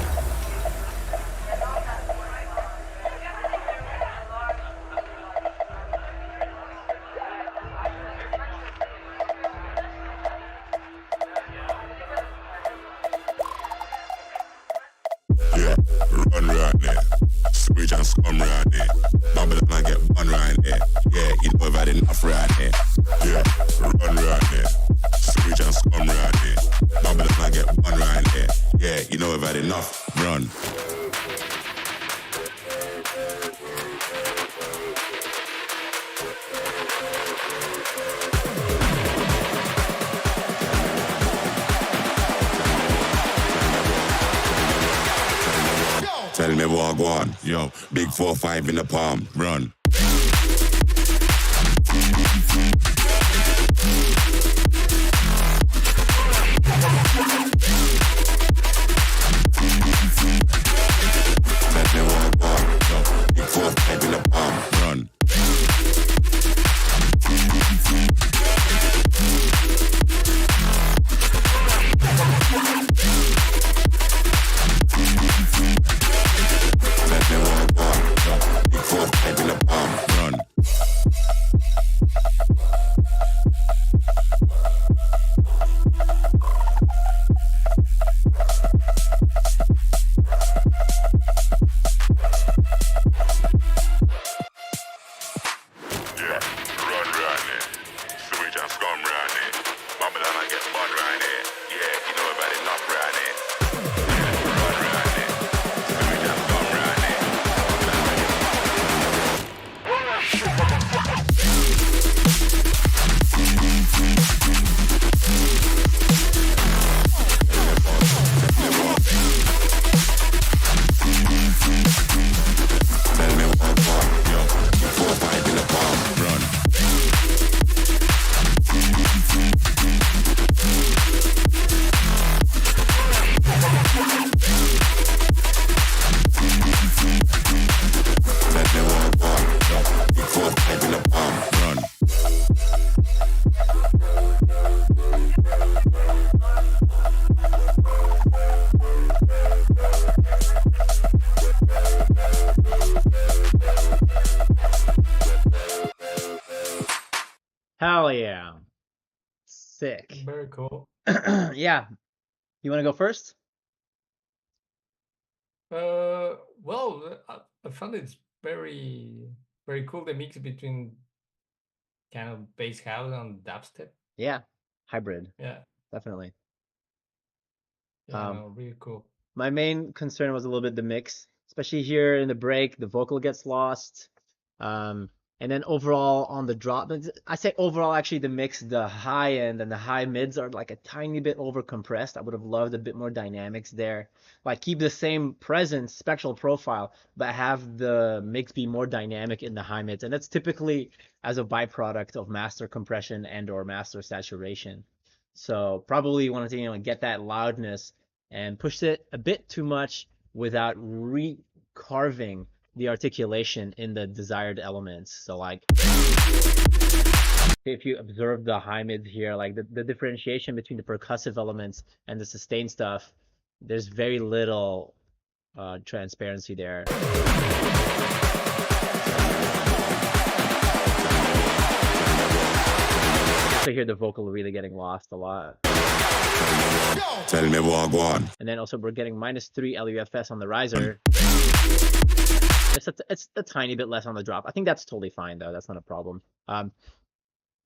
Yeah, run right there. Switch and scum right there. Babylon I get one right there. Yeah, you know I've had enough right there. Yeah, run right there. Switch and scum right there. Babylon I get one right there. Yeah, you know I've had enough. Run. Tell me what I go on, yo. Big 4-5 in the palm, run. Tell me what I go on, yo. Big 4-5 in the palm, run. Hell yeah. Sick. Very cool. Yeah. You want to go first? Well, I found it's very, very cool, the mix between kind of bass house and dubstep. Yeah. Hybrid. Yeah. Definitely. Yeah, no, really cool. My main concern was a little bit the mix, especially here in the break, the vocal gets lost. And then overall on the drop, I say overall, actually the mix, the high end and the high mids are like a tiny bit over compressed. I would have loved a bit more dynamics there. Like keep the same presence, spectral profile, but have the mix be more dynamic in the high mids. And that's typically as a byproduct of master compression and or master saturation. So probably want to, get that loudness and push it a bit too much without recarving the articulation in the desired elements. So like if you observe the high mids here, like the differentiation between the percussive elements and the sustain stuff, there's very little transparency there. So here the vocal really getting lost a lot. Tell me what go on. And then also we're getting -3 LUFS on the riser. It's a tiny bit less on the drop. I think that's totally fine though. That's not a problem.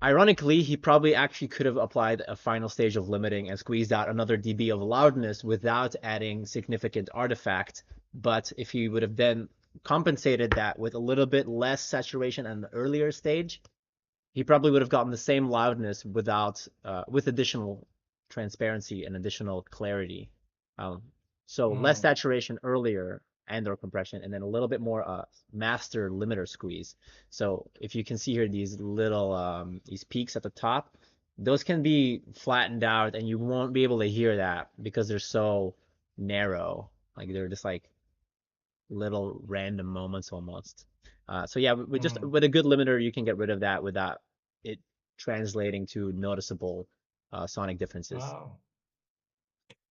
Ironically, he probably actually could have applied a final stage of limiting and squeezed out another dB of loudness without adding significant artifact. But if he would have then compensated that with a little bit less saturation on the earlier stage, he probably would have gotten the same loudness without with additional transparency and additional clarity. So less saturation earlier and/or compression, and then a little bit more master limiter squeeze. So if you can see here these little these peaks at the top, those can be flattened out, and you won't be able to hear that because they're so narrow. Like they're just like little random moments almost. So yeah, with a good limiter, you can get rid of that without it translating to noticeable sonic differences. Wow.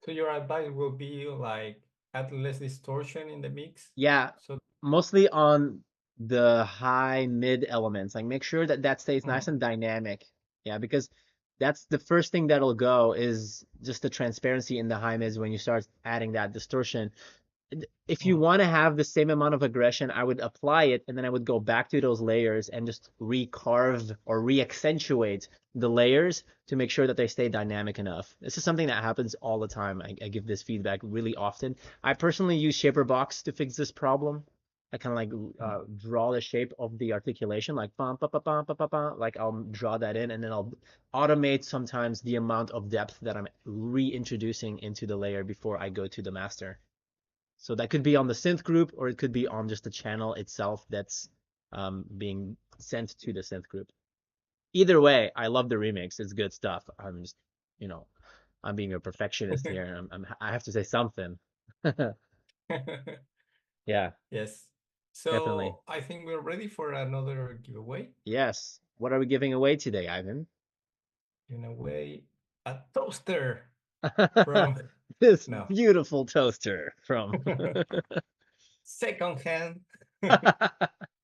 So your advice will be like add less distortion in the mix? Yeah, So mostly on the high mid elements. Like make sure that stays nice and dynamic. Yeah, because that's the first thing that'll go is just the transparency in the high mids when you start adding that distortion. If you want to have the same amount of aggression, I would apply it, and then I would go back to those layers and just recarve or re-accentuate the layers to make sure that they stay dynamic enough. This is something that happens all the time. I give this feedback really often. I personally use Shaper Box to fix this problem. I kind of like draw the shape of the articulation, like bum, ba, ba, bum, ba, ba, ba. Like I'll draw that in, and then I'll automate sometimes the amount of depth that I'm reintroducing into the layer before I go to the master. So that could be on the synth group, or it could be on just the channel itself that's being sent to the synth group. Either way, I love the remix. It's good stuff. I'm just, I'm being a perfectionist here. I have to say something. Yeah. yes. So Definitely. I think we're ready for another giveaway. Yes. What are we giving away today, Ivan? Giving away a toaster from this beautiful toaster from secondhand,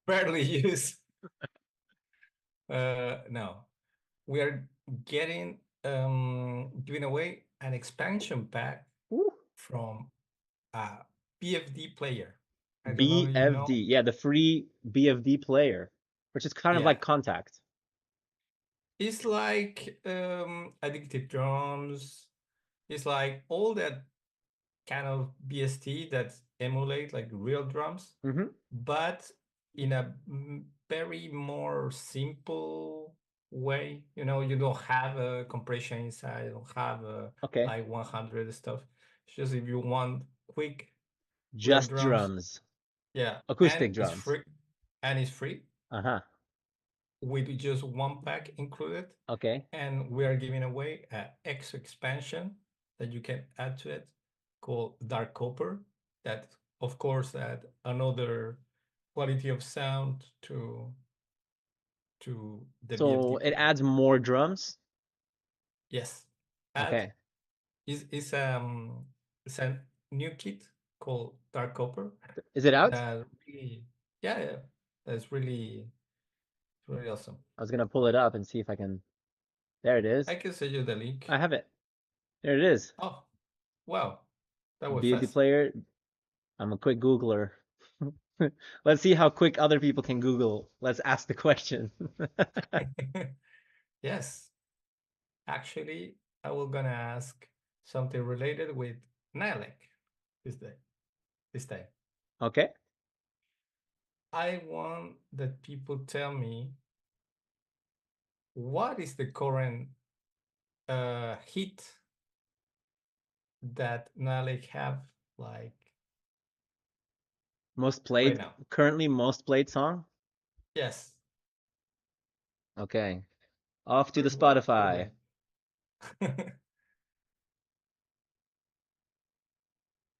barely used. No, we are getting giving away an expansion pack from a BFD player. I don't know if you know. BFD, yeah, the free BFD player, which is kind of like Contact. It's like addictive drums. It's like all that kind of BST that emulate like real drums, but in a very more simple way. You don't have a compression inside. You don't have like 100 stuff. It's just if you want quick just drums. Yeah, acoustic drums. It's free, and it's free. With just one pack included. Okay. And we are giving away an X expansion that you can add to it called Dark Copper. That, of course, add another quality of sound to the So BFD. it adds more drums? Yes. Okay. It's a new kit called Dark Copper. Is it out? Yeah. That's really awesome. I was gonna pull it up and see if I can. There it is. I can send you the link. I have it. There it is. Oh, wow. That was BFD fast. player. I'm a quick Googler. Let's see how quick other people can Google. Let's ask the question. Yes. Actually, I was gonna ask something related with Naeleck this time. Okay. I want that people tell me what is the current hit that Naeleck have, like most played right now. Currently most played song? Yes. Okay. Off to the Spotify.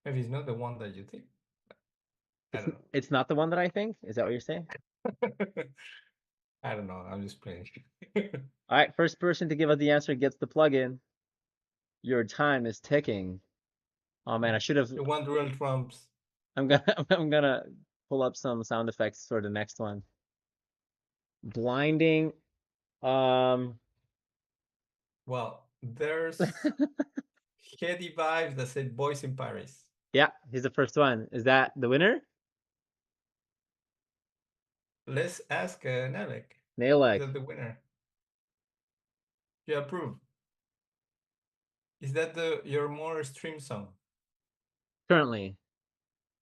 Maybe it's not the one that you think. I don't know. It's not the one that I think. Is that what you're saying? I don't know. I'm just playing. All right, first person to give us the answer gets the plugin. Your time is ticking. Oh man, I should have. The one real trumps. I'm gonna pull up some sound effects for the next one. Blinding. Well, there's heady vibes that said "Boys in Paris." Yeah, he's the first one. Is that the winner? Let's ask Naeleck. Is Naeleck. that the winner? You approve? Is that your more stream song? Currently.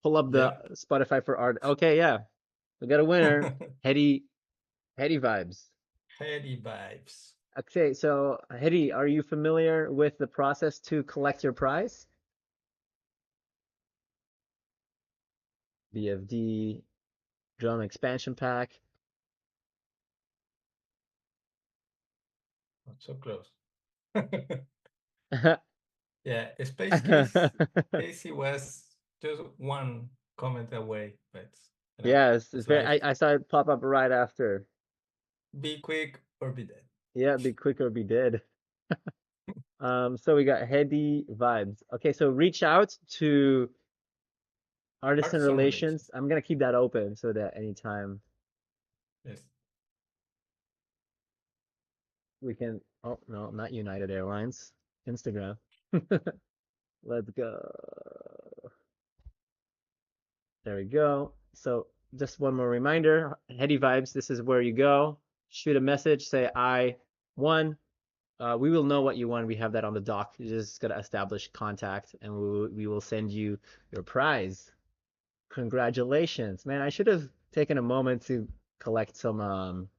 Pull up the Spotify for art. Okay, yeah. We got a winner. Heady vibes. Heady vibes. Okay, so Heady, are you familiar with the process to collect your prize? BFD drum expansion pack. Not so close. Yeah, Space Casey was just one comment away, but yes, it's very. I saw it pop up right after. Be quick or be dead. Yeah, be quick or be dead. So we got Heady vibes. Okay, so reach out to Artisan Relations. I'm gonna keep that open so that anytime. Yes. We can. Oh no, not United Airlines. Instagram. Let's go. There we go. So just one more reminder, Heady Vibes, this is where you go. Shoot a message, say I won. We will know what you won. We have that on the doc. You just gotta establish contact and we will send you your prize. Congratulations. Man, I should have taken a moment to collect some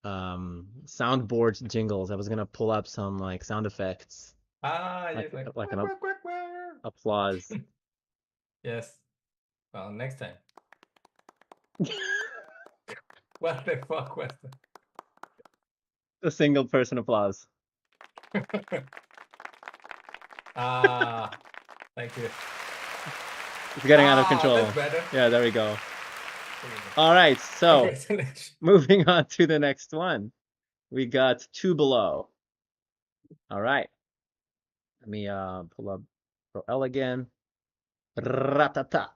soundboard jingles. I was gonna pull up some like sound effects. Like an applause. Yes. Well, next time. What the fuck was that? A single person applause. Thank you. It's getting out of control. That's better. Yeah, there we go. All right, so moving on to the next one. We got Two Below. All right. Let me pull up Pro L again. Ratata.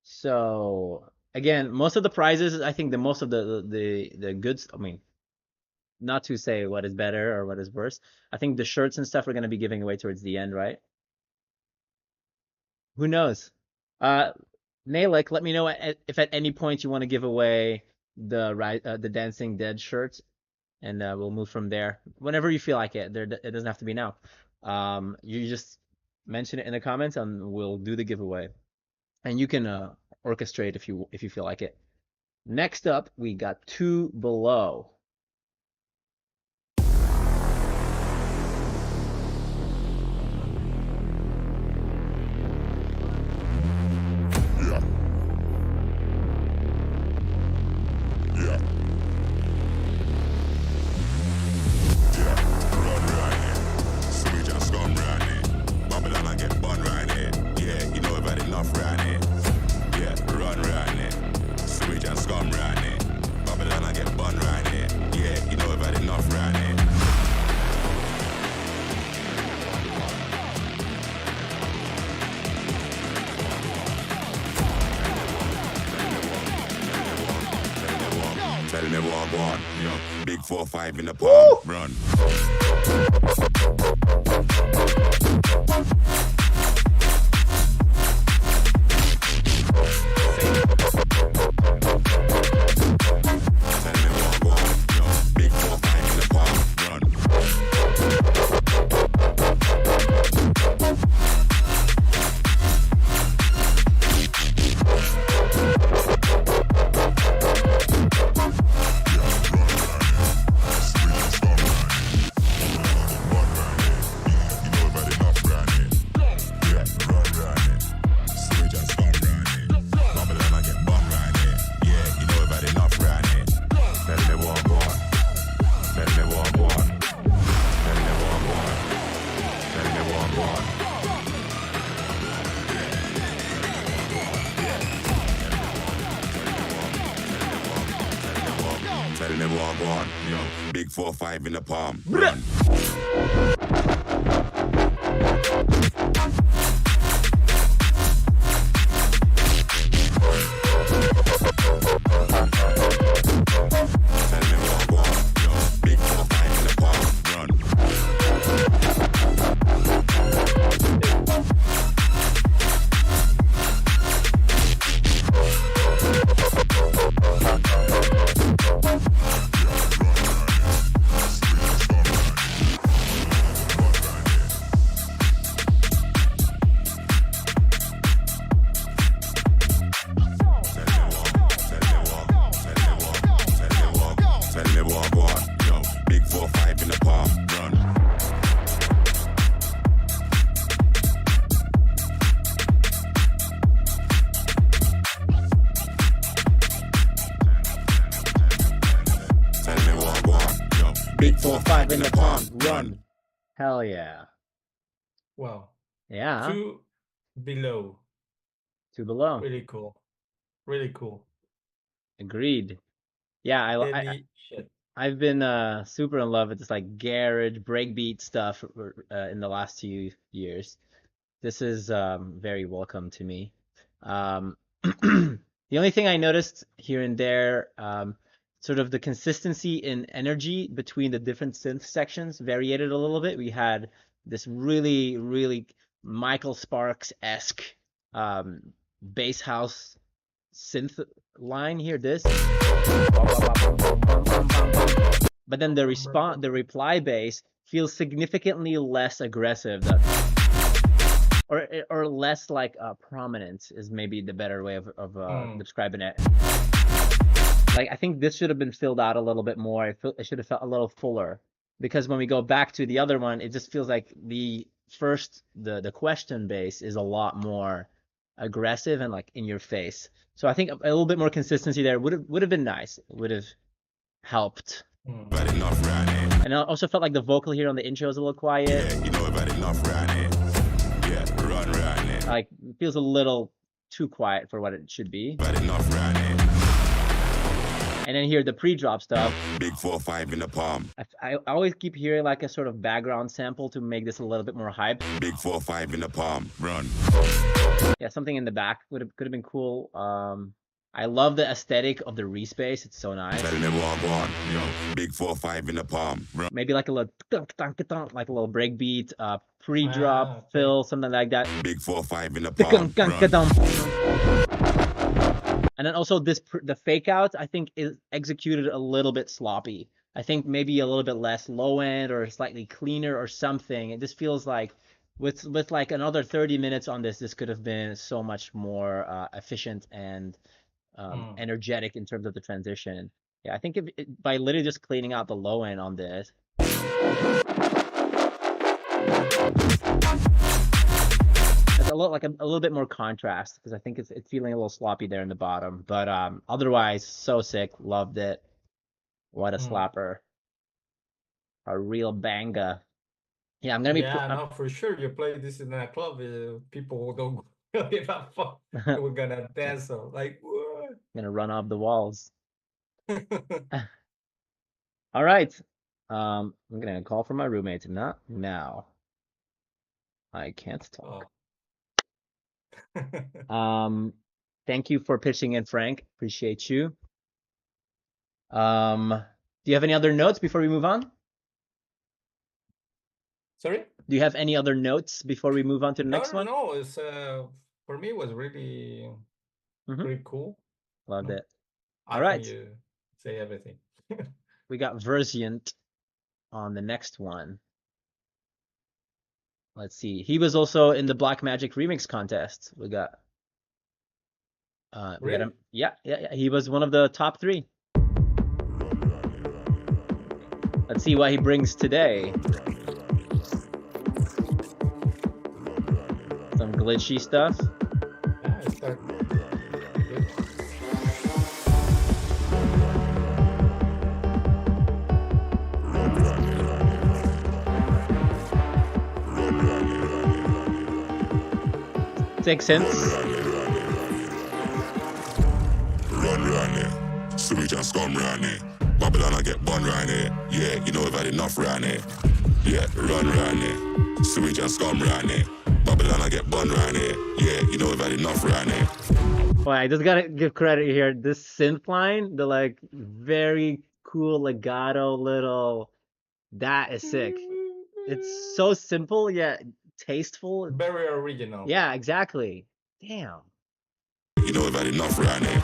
So again, most of the prizes, I think most of the goods, I mean, not to say what is better or what is worse. I think the shirts and stuff we're going to be giving away towards the end, right? Who knows? Naeleck, let me know if at any point you want to give away the Dancing Dead shirt, and we'll move from there. Whenever you feel like it. It doesn't have to be now. You just mention it in the comments, and we'll do the giveaway. And you can orchestrate if you feel like it. Next up, we got Two Below. Tell me what I want, big 4-5 in the palm, run. 4-5 in the palm. Run. Tell me what I want, yo. Big 4-5 in the palm. Run. Tell me what I want, yo. Big 4-5 in the palm. Run. Tell me what I want, yo. Big 4-5 in the palm. Run. Hell yeah. Wow. Yeah. Two below. Two below. Really cool. Really cool. Agreed. Yeah, Any shit. I've been super in love with this like garage breakbeat stuff in the last 2 years. This is very welcome to me. The only thing I noticed here and there, sort of the consistency in energy between the different synth sections variated a little bit. We had this really, really Michael Sparks-esque bass house synth line here, this. But then the reply bass feels significantly less aggressive, or less like prominent is maybe the better way of describing it. Like I think this should have been filled out a little bit more. It should have felt a little fuller, because when we go back to the other one, it just feels like the question bass is a lot more aggressive and like in your face. So I think a little bit more consistency there would have been nice. It would have helped. But enough right here. And I also felt like the vocal here on the intro is a little quiet. Yeah, you know about enough right here. Yeah, run right here. Like it feels a little too quiet for what it should be. But enough right here. And then here the pre-drop stuff. Big 4-5 in the palm. I always keep hearing like a sort of background sample to make this a little bit more hype. Big 4-5 in the palm. Run. Yeah, something in the back could have been cool. I love the aesthetic of the respace. It's so nice. Tell me what I want, yo. Big 4-5 in the palm. Run. Maybe like a little like a little breakbeat, pre-drop okay. fill, something like that. Big 4-5 in the palm. Run. And then also the fake out I think is executed a little bit sloppy. I think maybe a little bit less low end or slightly cleaner or something. It just feels like with like another 30 minutes on this could have been so much more efficient and energetic in terms of the transition. Yeah, I think by literally just cleaning out the low end on this. It's a little bit more contrast, because I think it's feeling a little sloppy there in the bottom. But otherwise, so sick, loved it. What a slapper, a real banger. Yeah, I'm gonna be. Yeah, no, for sure. You play this in a club, people don't give a fuck. We're gonna dance, so like, what? Gonna run off the walls. All right. I'm gonna call for my roommate. Not now. I can't talk. Thank you for pitching in, Frank. Appreciate you. Do you have any other notes before we move on? Sorry? Do you have any other notes before we move on to the next one? No, it's for me it was really really cool. Loved it. I All right. think you say everything. We got Versiant on the next one. Let's see. He was also in the Black Magic Remix contest. We got Really? him. Yeah. He was one of the top 3. Let's see what he brings today. Some glitchy stuff. Yeah, it's good. Makes sense. Run, run, so we just come run it. Babylon Babylon, I get bun round here. Yeah, you know we've had enough round here. Yeah, run round here. Sewage and scum round here. Babylon, I get bun round here. Yeah, you know we've had enough round here. Well, I just gotta give credit here. This synth line, the like very cool legato little, that is sick. It's so simple yet tasteful. Very original. Yeah, exactly. Damn. You know we've had enough round here.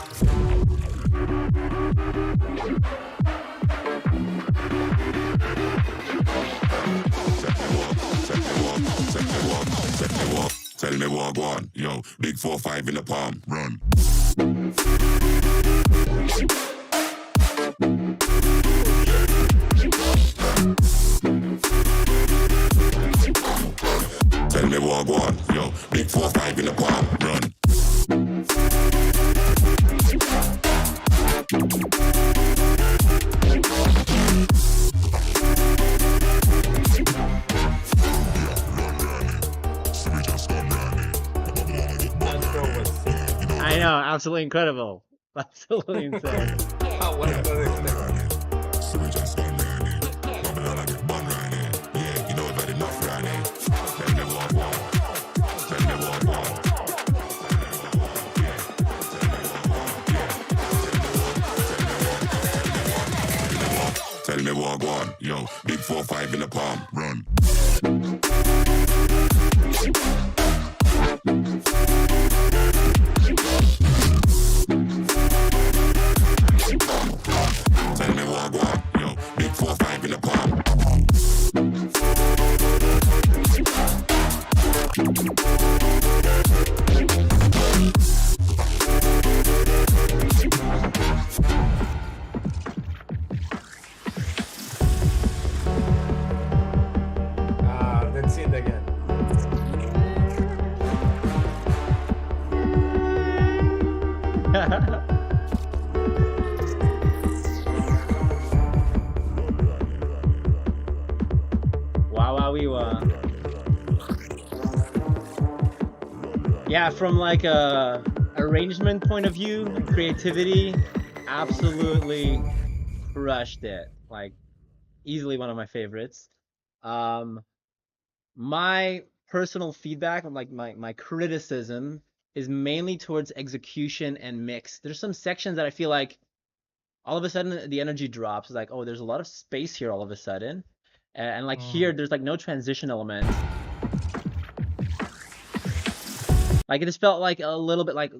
Tell me what I want, yo. Big 4-5 in the palm, run. Tell me what I want, yo. Big 4-5 in the palm, run. I know, absolutely incredible. Absolutely insane. Oh, what about it? Sewage and scum round here. Babylon, I get bun round here. Yeah, you know we've had enough round here. Tell me what I want. Tell me what I want. Tell me what I want, yo. Big 4-5 in the palm, run. Tell me what I want, yo. Big 4-5 in the palm. That's it again. Wow, wow, wee, wow. Yeah, from like a arrangement point of view, creativity, absolutely crushed it. Like easily one of my favorites. My personal feedback, like my criticism, is mainly towards execution and mix. There's some sections that I feel like all of a sudden the energy drops. It's like, oh, there's a lot of space here all of a sudden. And like here, there's like no transition element. Like it just felt like a little bit like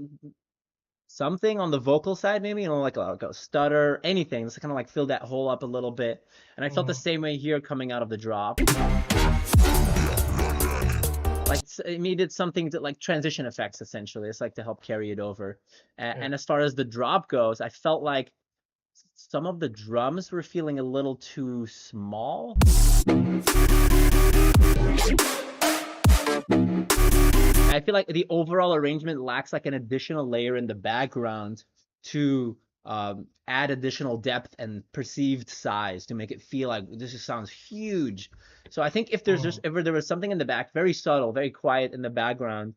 something on the vocal side, maybe, you know, like a stutter, anything. Just kind of like fill that hole up a little bit. And I felt the same way here coming out of the drop. Like it needed something to like transition effects, essentially. It's like to help carry it over. And as far as the drop goes, I felt like some of the drums were feeling a little too small. I feel like the overall arrangement lacks like an additional layer in the background to add additional depth and perceived size to make it feel like this just sounds huge. So I think if there's just if there was something in the back, very subtle, very quiet in the background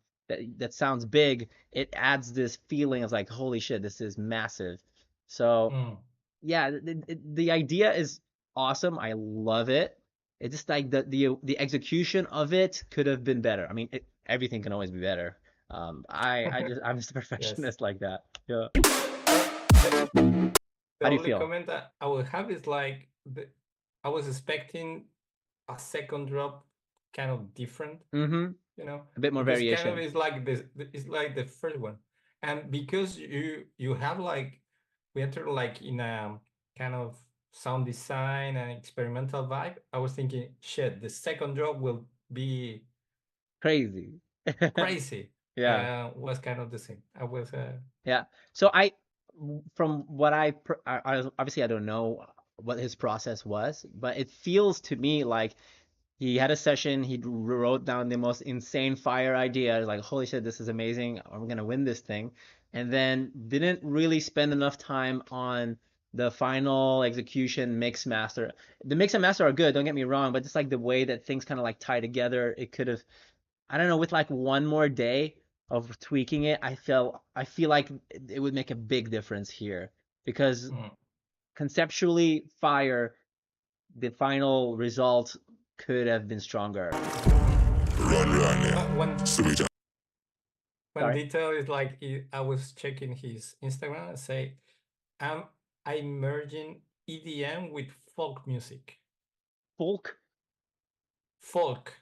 that sounds big, it adds this feeling of like, holy shit, this is massive. So yeah, the idea is awesome. I love it. It's just like the execution of it could have been better. I mean, everything can always be better. I'm just a perfectionist like that. Yeah. The How do you only feel? comment that I will have is like I was expecting a second drop kind of different, Mm-hmm. you know, A bit more because variation. kind of is like this. It's like the first one, and because you have like we enter like in a kind of sound design and experimental vibe. I was thinking, shit, the second drop will be Crazy. crazy. Yeah. Was kind of the same. I was Yeah. So from what I obviously I don't know what his process was, but it feels to me like he had a session, he wrote down the most insane fire idea, like, holy shit, this is amazing, I'm gonna win this thing, and then didn't really spend enough time on the final execution, mix, master. The mix and master are good, don't get me wrong, but just like the way that things kind of like tie together, it could have, I don't know, with like one more day of tweaking it, I feel like it would make a big difference here because conceptually fire. The final result could have been stronger. One Switch up. One detail is like I was checking his Instagram and say, I'm merging EDM with folk music. Folk? Folk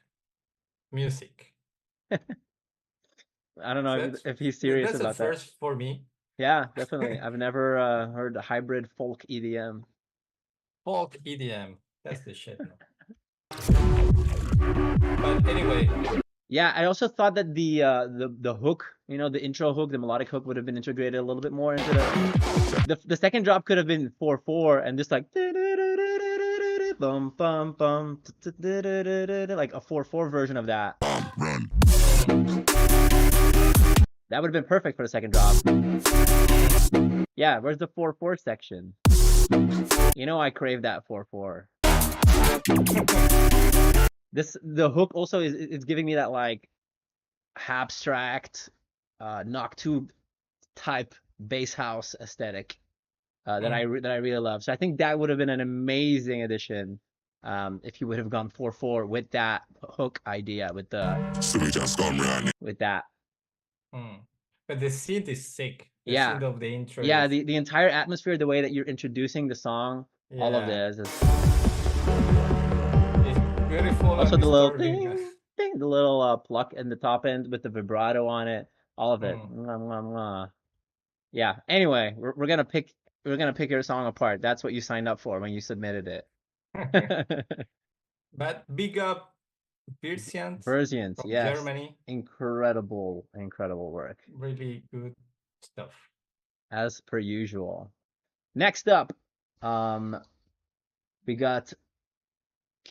music. I don't know if he's serious about that. That's a first for me. Yeah, definitely. I've never heard a hybrid folk EDM. Folk EDM. That's the shit. But anyway. Yeah, I also thought that the hook, you know, the intro hook, the melodic hook would have been integrated a little bit more into the second drop could have been 4/4 and just like bum bum bum like a 4/4 version of that. Run. That would have been perfect for the second drop. Yeah, where's the 4/4 section? You know I crave that 4/4. The hook also is giving me that like abstract knock tube type bass house aesthetic that I really love. So I think that would have been an amazing addition if you would have gone 4/4 with that hook idea with that. But the synth is sick. The Yeah. synth of the intro. Yeah, is... the entire atmosphere, the way that you're introducing the song, all of this is beautiful. Also the little ding, ding, the little pluck in the top end with the vibrato on it, all of it. Mwah, mwah, mwah. Yeah. Anyway, we're gonna pick your song apart. That's what you signed up for when you submitted it. But big up Virsians Virsians, from yes. Germany. Incredible work. Really good stuff. As per usual. Next up, we got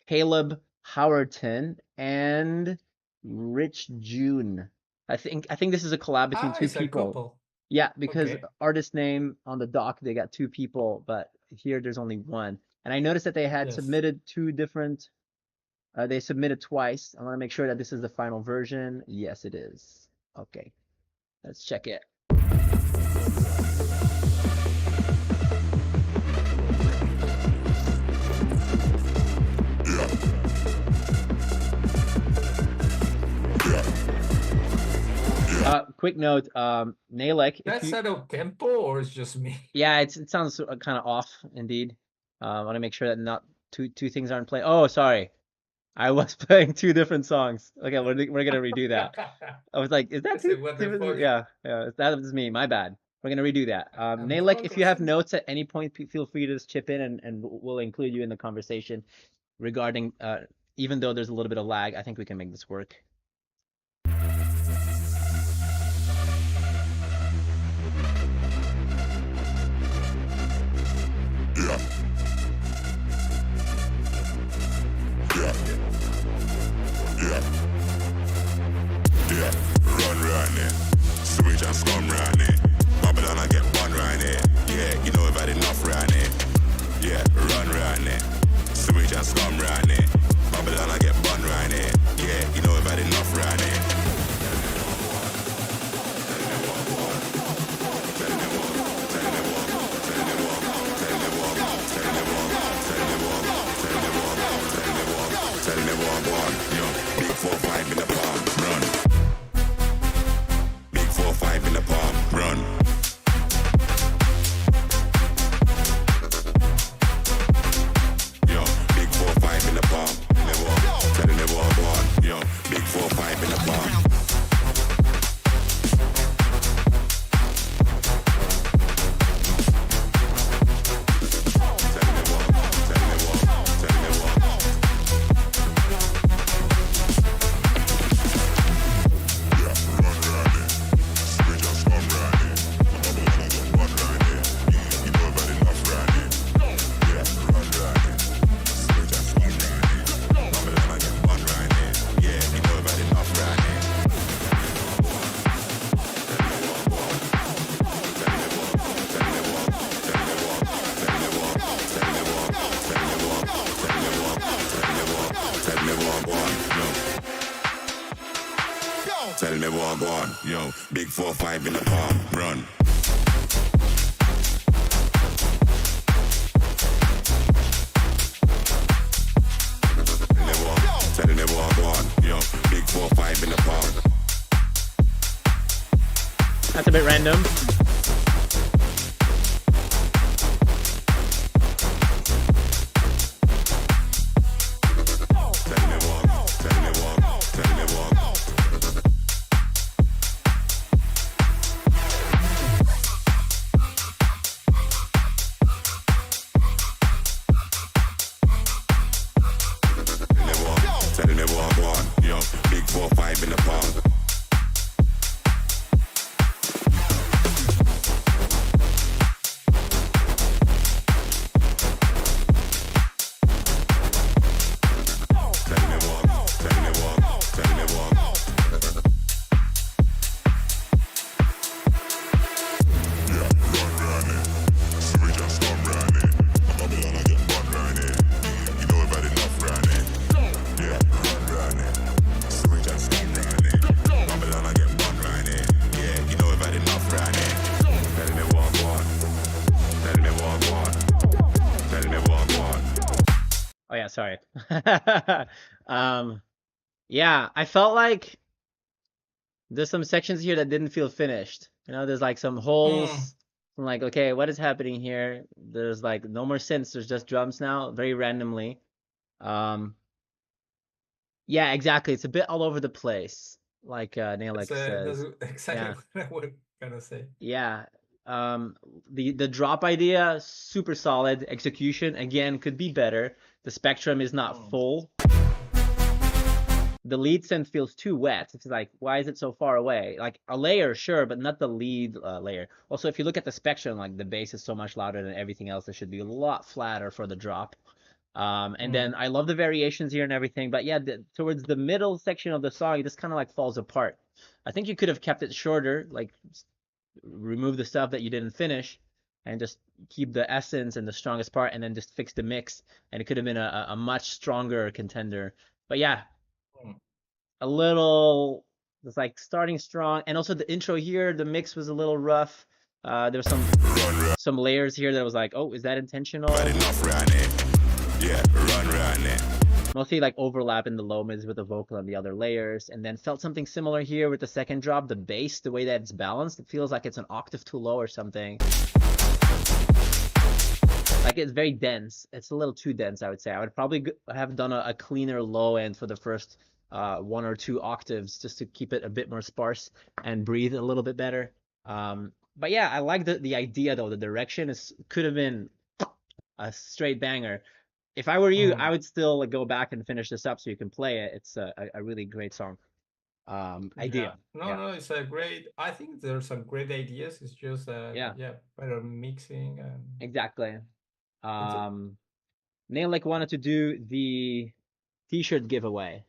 Caleb Howerton and Rich June. I think this is a collab between two people. Couple. Yeah, because artist name on the doc they got two people, but here there's only one. And I noticed that they had submitted two different. They submitted twice. I want to make sure that this is the final version. Yes, it is. Okay, let's check it. Quick note, Naeleck. That's out of tempo or it's just me? Yeah, it sounds kind of off indeed. I want to make sure that not two things aren't playing. Oh, sorry. I was playing two different songs. Okay, we're gonna redo that. I was like, is that two? Yeah, that was me. My bad. We're gonna redo that. Naeleck, if you have notes at any point, feel free to just chip in and we'll include you in the conversation regarding. Even though there's a little bit of lag, I think we can make this work. Yeah, run right there. Switch and scum right there. Babylon, I get one right there. Yeah, you know I've had enough right there. Yeah, run right there. Switch and scum right there. Babylon, I get one right there. Yeah, you know I've had enough right there. Tell me what, yo, big 4-5 in the palm, run. Big 4-5 in the palm, run. Yo, big 4-5 in the palm, tell me what, yo, big 4-5 in the palm. Tell me what, go on, yo, big 4-5 in the palm, run. That's a bit random. Oh yeah, sorry. Yeah, I felt like there's some sections here that didn't feel finished. You know, there's like some holes. I'm like, okay, what is happening here? There's like no more synths. There's just drums now, very randomly. Yeah, exactly. It's a bit all over the place, like Naeleck That's says. exactly Yeah. what I was gonna say. Yeah. The drop idea, super solid. Execution, again, could be better. The spectrum is not full. The lead synth feels too wet. It's like, why is it so far away? Like a layer, sure, but not the lead layer. Also, if you look at the spectrum, like the bass is so much louder than everything else. It should be a lot flatter for the drop. And then I love the variations here and everything, but yeah, towards the middle section of the song, it just kind of like falls apart. I think you could have kept it shorter, like remove the stuff that you didn't finish, and just keep the essence and the strongest part, and then just fix the mix, and it could have been a much stronger contender. But yeah, a little, it's like starting strong, and also the intro here, the mix was a little rough. There was some layers here that was like, oh, is that intentional? Yeah, run it. Mostly like overlap in the low mids with the vocal and the other layers, and then felt something similar here with the second drop, the bass, the way that it's balanced. It feels like it's an octave too low or something. Like it's very dense. It's a little too dense, I would say. I would probably have done a cleaner low end for the first 1 or 2 octaves just to keep it a bit more sparse and breathe a little bit better. But yeah, I like the idea though. The direction could have been a straight banger. If I were you, I would still like go back and finish this up so you can play it. It's a really great song. Idea. No, it's a great. I think there's some great ideas. It's just Yeah. better mixing and Exactly. Naeleck wanted to do the t-shirt giveaway.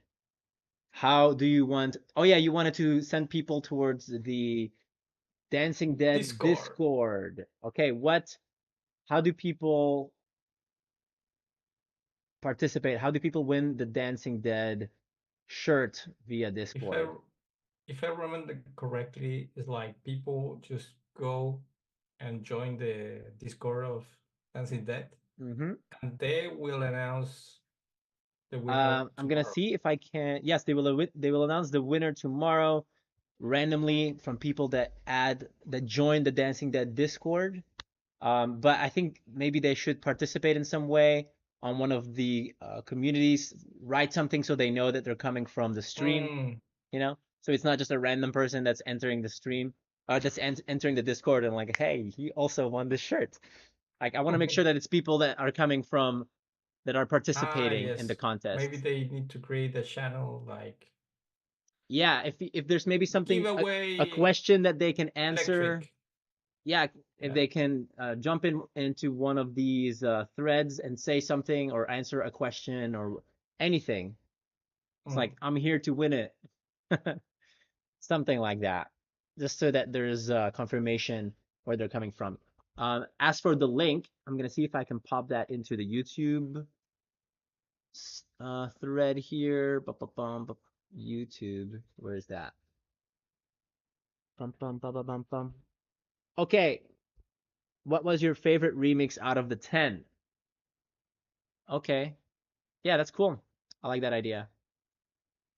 How do you want? Oh yeah, you wanted to send people towards the Dancing Dead Discord. Okay, how do people participate? How do people win the Dancing Dead shirt via Discord? If I remember correctly, it's like people just go and join the Discord of Dancing Dead, and they will announce the winner. I'm gonna see if I can. Yes, they will announce the winner tomorrow, randomly from people that join the Dancing Dead Discord. But I think maybe they should participate in some way on one of the communities. Write something so they know that they're coming from the stream. You know, so it's not just a random person that's entering the stream, that's entering the Discord and like, hey, he also won this shirt. Like, I want to make sure that it's people that are coming from, that are participating in the contest. Maybe they need to create a channel like. Yeah, if there's maybe something, a question that they can answer. Lektrique. Yeah, if they can jump into one of these threads and say something or answer a question or anything. It's like, I'm here to win it. Something like that. Just so that there's confirmation where they're coming from. As for the link, I'm going to see if I can pop that into the YouTube thread here. YouTube, where is that? Okay, what was your favorite remix out of the 10? Okay, yeah, that's cool. I like that idea.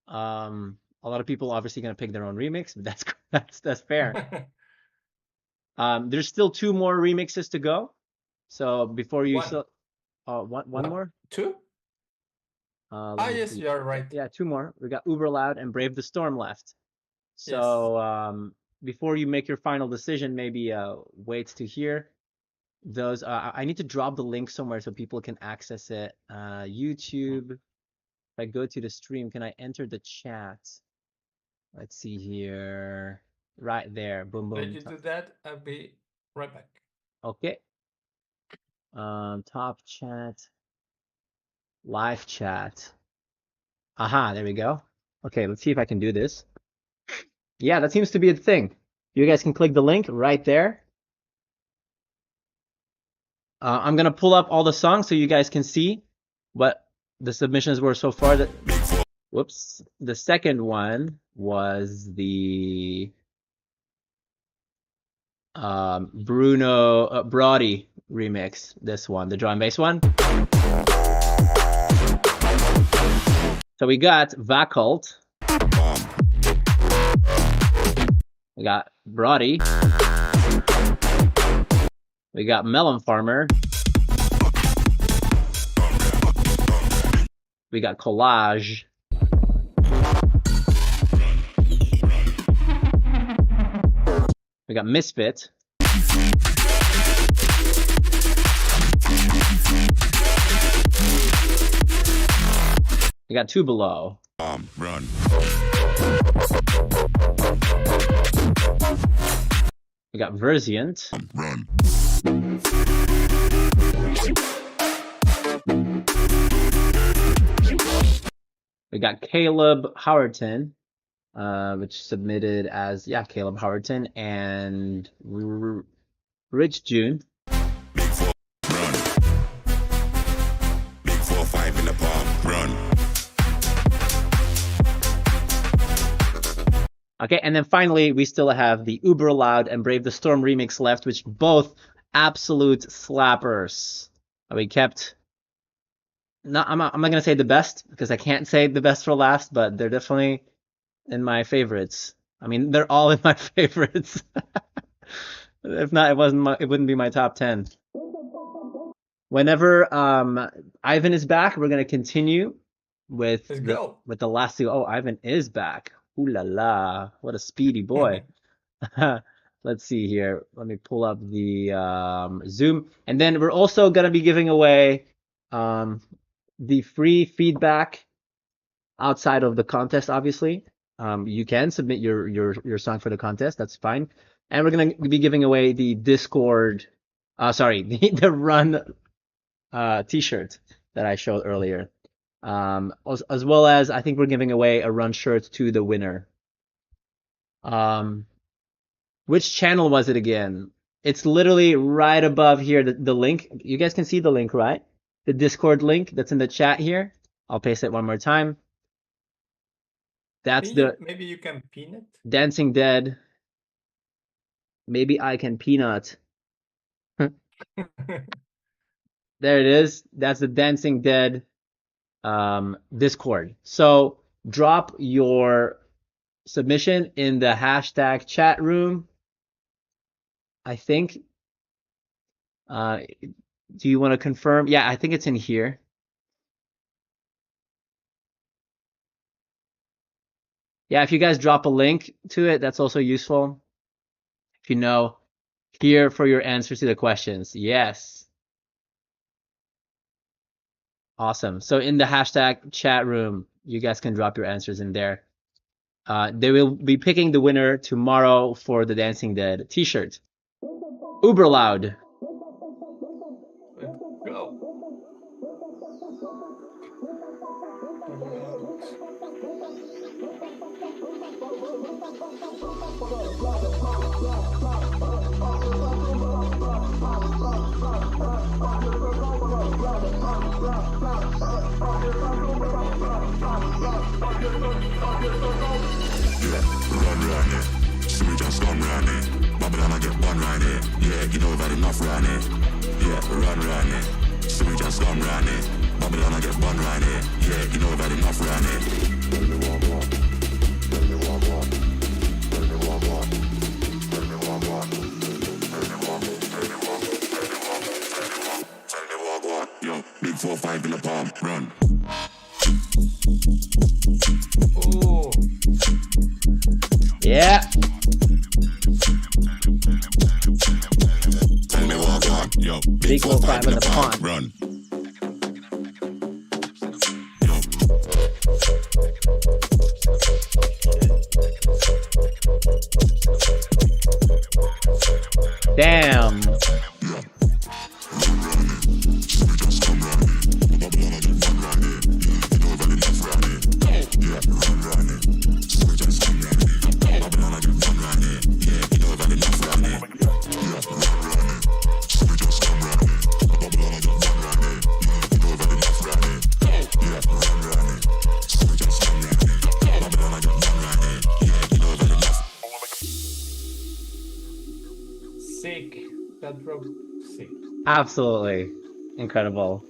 A lot of people obviously gonna pick their own remix, but that's fair. There's still 2 more remixes to go. So before you One. one more? 2? Let me Yes, see. you're right. Yeah, 2 more. We got Uber Loud and Brave the Storm left. So before you make your final decision, maybe wait to hear those. I need to drop the link somewhere so people can access it. YouTube. If I go to the stream, can I enter the chat? Let's see here. Right there. Boom, boom. Let you do that. I'll be right back. Okay. Top chat. Live chat. Aha, there we go. Okay, let's see if I can do this. Yeah, that seems to be a thing. You guys can click the link right there. I'm gonna pull up all the songs so you guys can see what the submissions were so far. Whoops. The second one was the Bruno Brody remix. This one, the drum and bass one. So we got Vacult. We got Brody. We got Melon Farmer. We got Collage. We got Misfit. We got Two Below. Run. We got Versiant. Run. We got Caleb Howerton, which submitted as, yeah, Caleb Howerton, and Rich June. Big 4, run. Big 4, 5 in the palm, run. Okay, and then finally, we still have the Uber Loud and Brave the Storm remix left, which both absolute slappers. We kept... I'm not gonna say the best, because I can't say the best for last, but they're definitely in my favorites. I mean, they're all in my favorites. If not, it wouldn't be my top 10. Whenever Ivan is back, we're gonna continue with the last 2. Oh, Ivan is back. Ooh la la! What a speedy boy. Let's see here. Let me pull up the Zoom, and then we're also gonna be giving away the free feedback outside of the contest. Obviously, you can submit your song for the contest. That's fine. And we're gonna be giving away the Discord, the Run T-shirt that I showed earlier, as well as I think we're giving away a Run shirt to the winner. Which channel was it again? It's literally right above here. The link. You guys can see the link, right? The Discord link that's in the chat here. I'll paste it one more time. That's maybe you can pin it. Dancing Dead. Maybe I can peanut. There it is. That's the Dancing Dead Discord. So drop your submission in the hashtag chat room. I think. Do you want to confirm? Yeah, I think it's in here. Yeah, if you guys drop a link to it, that's also useful. If you know, here for your answers to the questions. Yes. Awesome. So in the hashtag chat room, you guys can drop your answers in there. They will be picking the winner tomorrow for the Dancing Dead t-shirt. Uber Loud. Go. Run it. So we just come run it. Babylon I get one run it. Yeah, you know we've had enough run it. Yeah, run it. So we just come run it. Babylon I get one run it. Yeah, you know we've had enough run it. Yeah. Tell me what I want, yo. Big 4-5 in the pond. Run. Damn. Sick. That drove sick. Absolutely incredible.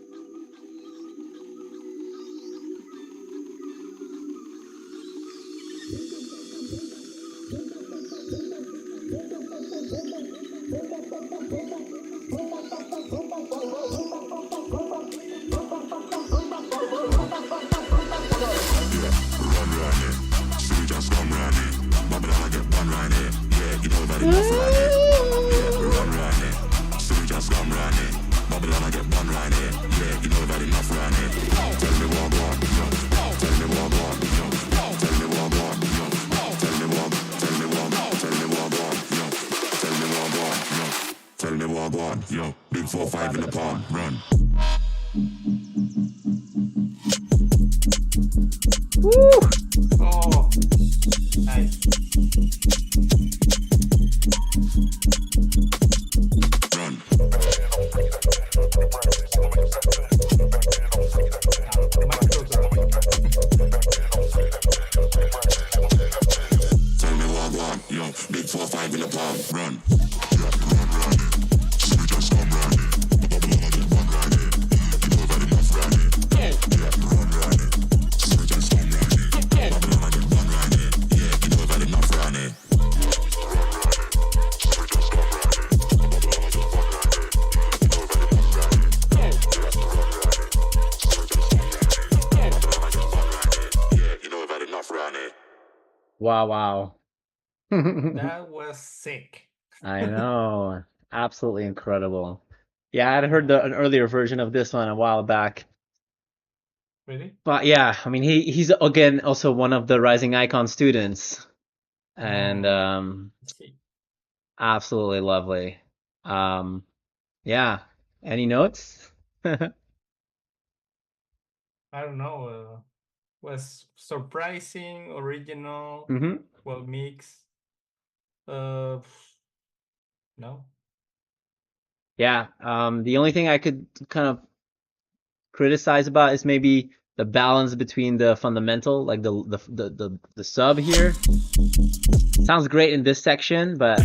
Tell me what I want, yo. Big 4-5 in the palm, run. Oh, nice. Run. Macro drop. Tell me what I want, yo. Big 4-5 in the palm, run. Wow, wow. That was sick. I know. Absolutely incredible. Yeah, I'd heard an earlier version of this one a while back. Really? But yeah, I mean he's again also one of the Rising Icon students. And Sick. absolutely lovely. Yeah. Any notes? I don't know. Was surprising, original, Mm-hmm. well mixed. No. Yeah. The only thing I could kind of criticize about is maybe the balance between the fundamental, like the sub here. Sounds great in this section, but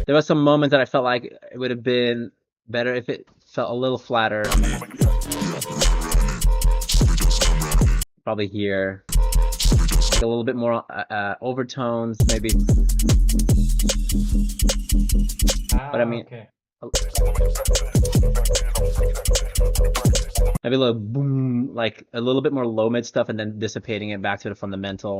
there was some moments that I felt like it would have been better if it felt a little flatter. Probably here. Like a little bit more overtones, maybe. But I mean, Okay. maybe a little boom, like a little bit more low mid stuff, and then dissipating it back to the fundamental.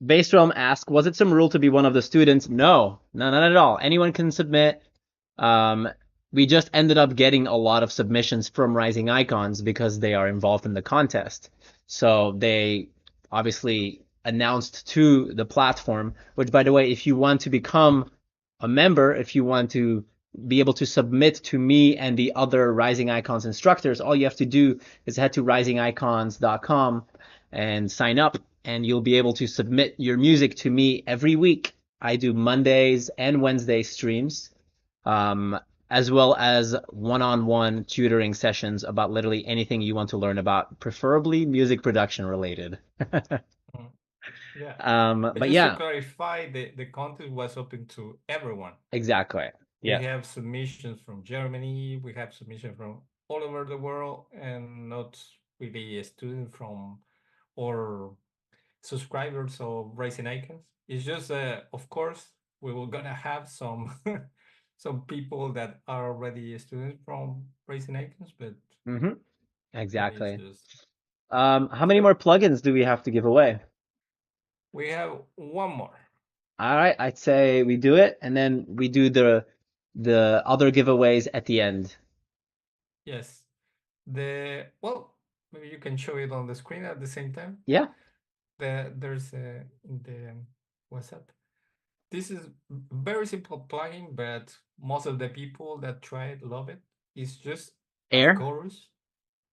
Bass Drum asks, was it some rule to be one of the students? No, not at all. Anyone can submit. We just ended up getting a lot of submissions from Rising Icons because they are involved in the contest. So they obviously announced to the platform, which, by the way, if you want to become a member, if you want to be able to submit to me and the other Rising Icons instructors, all you have to do is head to risingicons.com and sign up, and you'll be able to submit your music to me every week. I do Mondays and Wednesday streams, as well as one-on-one tutoring sessions about literally anything you want to learn about, preferably music production related. Yeah. But just yeah, to clarify, the contest was open to everyone. exactly. Yeah. We have submissions from Germany, we have submissions from all over the world, and not really a student from or subscribers of Rising Icons. It's just, of course, we will gonna have some some people that are already students from Rising Icons, but Mm-hmm. And it's Exactly. just How many Yep. more plugins do we have to give away? we have one more. All right, I'd say we do it, and then we do the other giveaways at the end. Yes. Well, maybe you can show it on the screen at the same time. Yeah. There's in the WhatsApp. This is very simple plugin, but most of the people that try it love it. It's just a Air. chorus.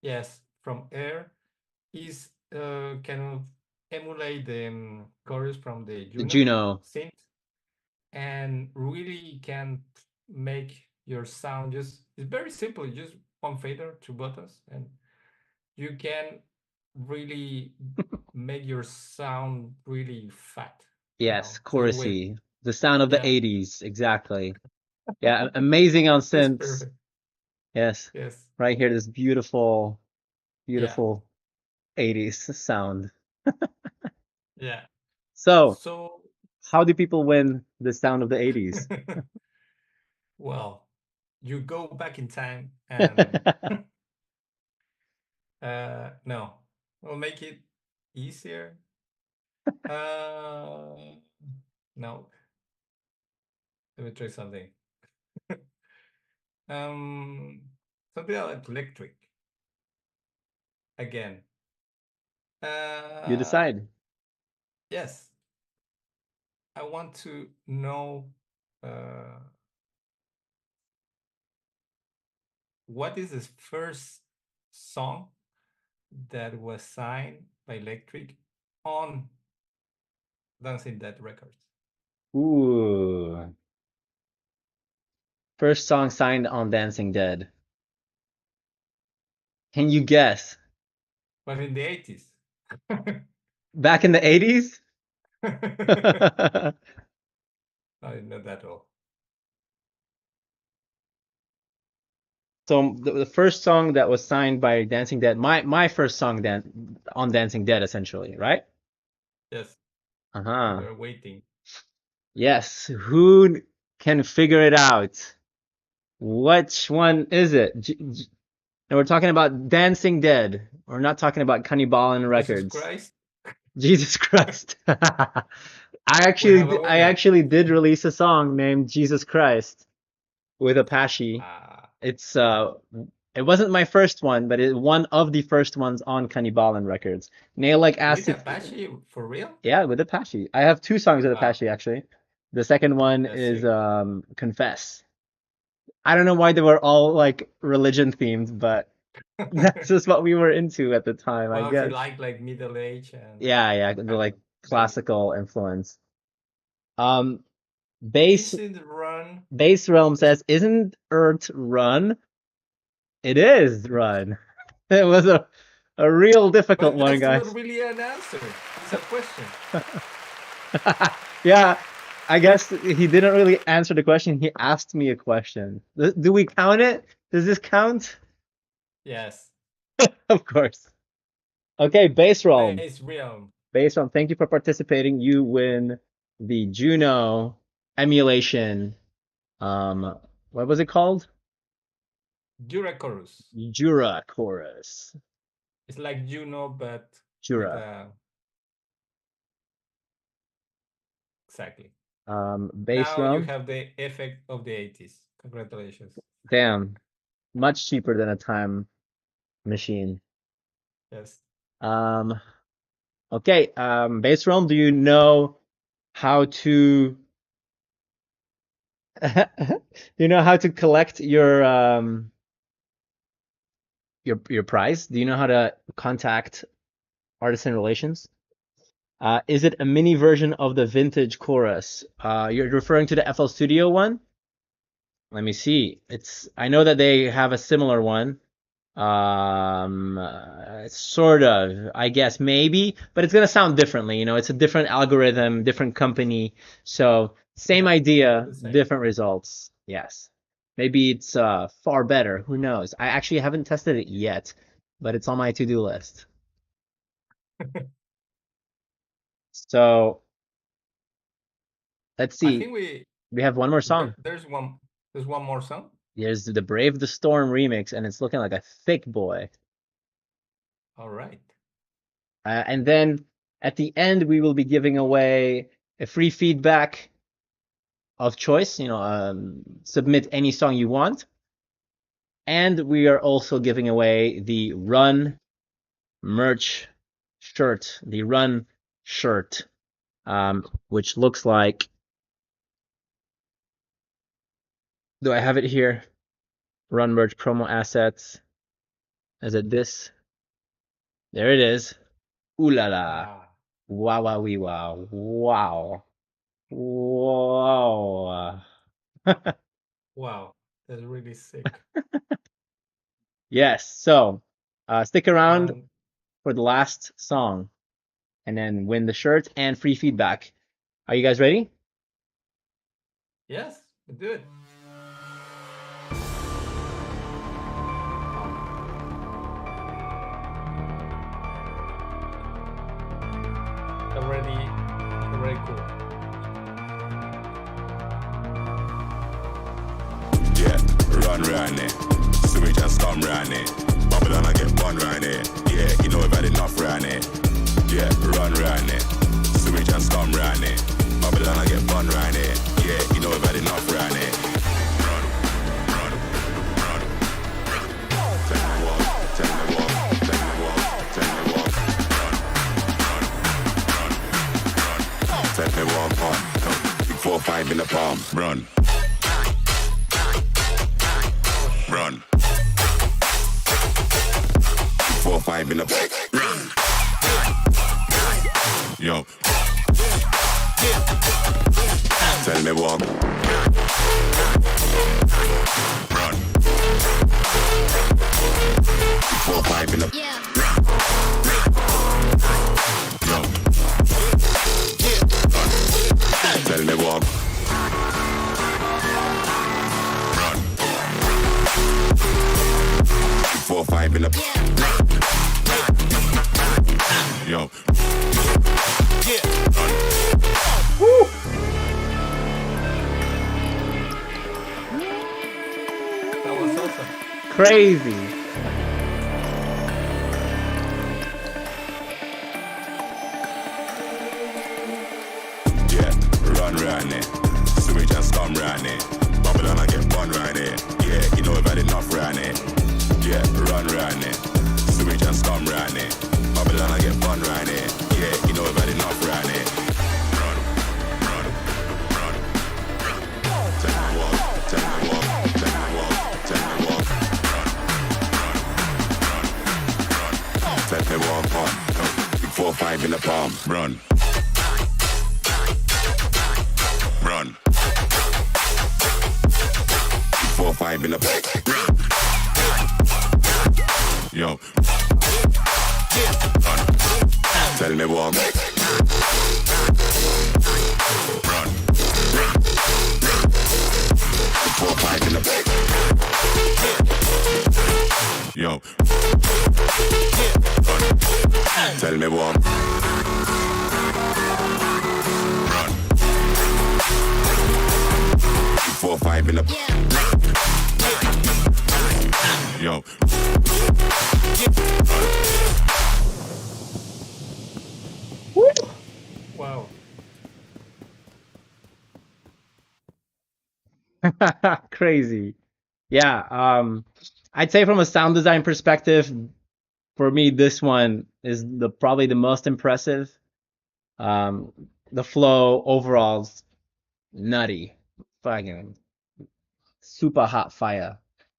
Yes, from Air is kind of emulate the chorus from the The Juno Juno. synth, and really can make your sound just. It's very simple. Just one fader, two buttons, and you can really make your sound really fat. Yes, Just with chorusy. The sound of the yeah, 80s, exactly. Yeah, amazing on that's synths. perfect. Yes. Yes. Right here, this beautiful, Yeah. beautiful 80s sound. Yeah. So, So how do people win the sound of the 80s? well, you go back in time and no, we'll make it easier. No, let me try something. Something like Lektrique again. You decide. Yes, I want to know what is the first song that was signed by Lektrique on Dancing Dead Records. Ooh. First song signed on Dancing Dead. Can you guess? But in the 80s. Back in the 80s? I didn't know that at all. So the first song that was signed by Dancing Dead, my first song on Dancing Dead, essentially, right? Yes, Uh-huh. we're waiting. Yes. Who can figure it out? Which one is it? And we're talking about Dancing Dead. We're not talking about Cannibalen Jesus Records. Christ. Jesus Christ. I We have a winner. actually did release a song named Jesus Christ with Apache. It's it wasn't my first one, but one of the first ones on Cannibalen Records. Naeleck asked With if Apache, for real? yeah, with Apache. I have two songs with Wow. Apache actually. The second one That's is sick. Confess. I don't know why they were all like religion themed, but that's just what we were into at the time, I Well, if you guess. like middle age and Yeah, the kind like of classical influence. Base is it run? Base Realm Is says, "Isn't Earth Run?" It is Run. It was a real difficult But one, that's not guys. really an answer. It's a question. Yeah, I guess he didn't really answer the question. He asked me a question. Do we count it? Does this count? Yes. Of course. Okay, Base Realm. Base Realm. Base Realm, thank you for participating. You win the Juno emulation. What was it called? Jura Chorus. Jura Chorus. It's like Juno, but with Jura. a exactly. Base Now you Realm. have the effect of the 80s. Congratulations. Damn, much cheaper than a time machine. Yes. Okay, Base Realm, do you know how to do you know how to collect your prize? Do you know how to contact Artisan Relations? Is it a mini version of the vintage chorus? You're referring to the FL Studio one? Let me see. I know that they have a similar one. Sort of, I guess, maybe, but it's gonna sound differently. It's a different algorithm, different company. So same Yeah, idea, the same. different results. Yes. Maybe it's far better. Who knows? I actually haven't tested it yet, but it's on my to-do list. So let's I see. think We have one more song. there's one more song. There's the Brave the Storm remix, and it's looking like a thick boy. All right. And then at the end, we will be giving away a free feedback of choice. Submit any song you want. And we are also giving away the Run merch shirt, the Run shirt, which looks like. Do I have it here? Run merch promo assets. Is it this? There it is. Ooh la la. Wow, wow, wee, wow. Wow. Wow. Wow, that's really sick. Yes. So stick around Um, for the last song and then win the shirt and free feedback. Are you guys ready? yes, do it. Already cool. Yeah, run round it. Sewage and scum round it. Babylon, I get one round it. Yeah, you know we've had enough round it. Yeah, run round it. Sewage and scum round it. Babylon, I get one round it. Yeah, you know we've had enough round it. Run, run, run, run. Tell me what, tell me what, tell me what, tell me what. Run, run, run, run. Tell me what, pump. 4, 5 in the palm. Run. Run. 4, 5 in the run. Yo. Tell me what. Run. 4, 5 in the run. Yo. Tell me what. Run. 4, 5 in the yo. That was awesome. Crazy. Yeah, run round it. Sewage and scum round it. Babylon, I get one round it. Yeah, you know we've had enough round it. Yeah, run round it. Sewage and scum round it. Babylon, I get one round it. Yeah, you know we've had enough round it. Run, run, run, run. Tell me what, tell me what, tell me what, tell me what. Run, run, run, run. Tell me what, pump. 4, 5 in the palm. Run. Run. 4, 5 in the run. Yo. Run. Tell me what. Run. 4, 5 in the yo. Run. Tell me what. Run. 4, 5 in the yo. Wow. Crazy. Yeah. I'd say from a sound design perspective, for me, this one is probably the most impressive. The flow overall's nutty. Fucking super hot fire.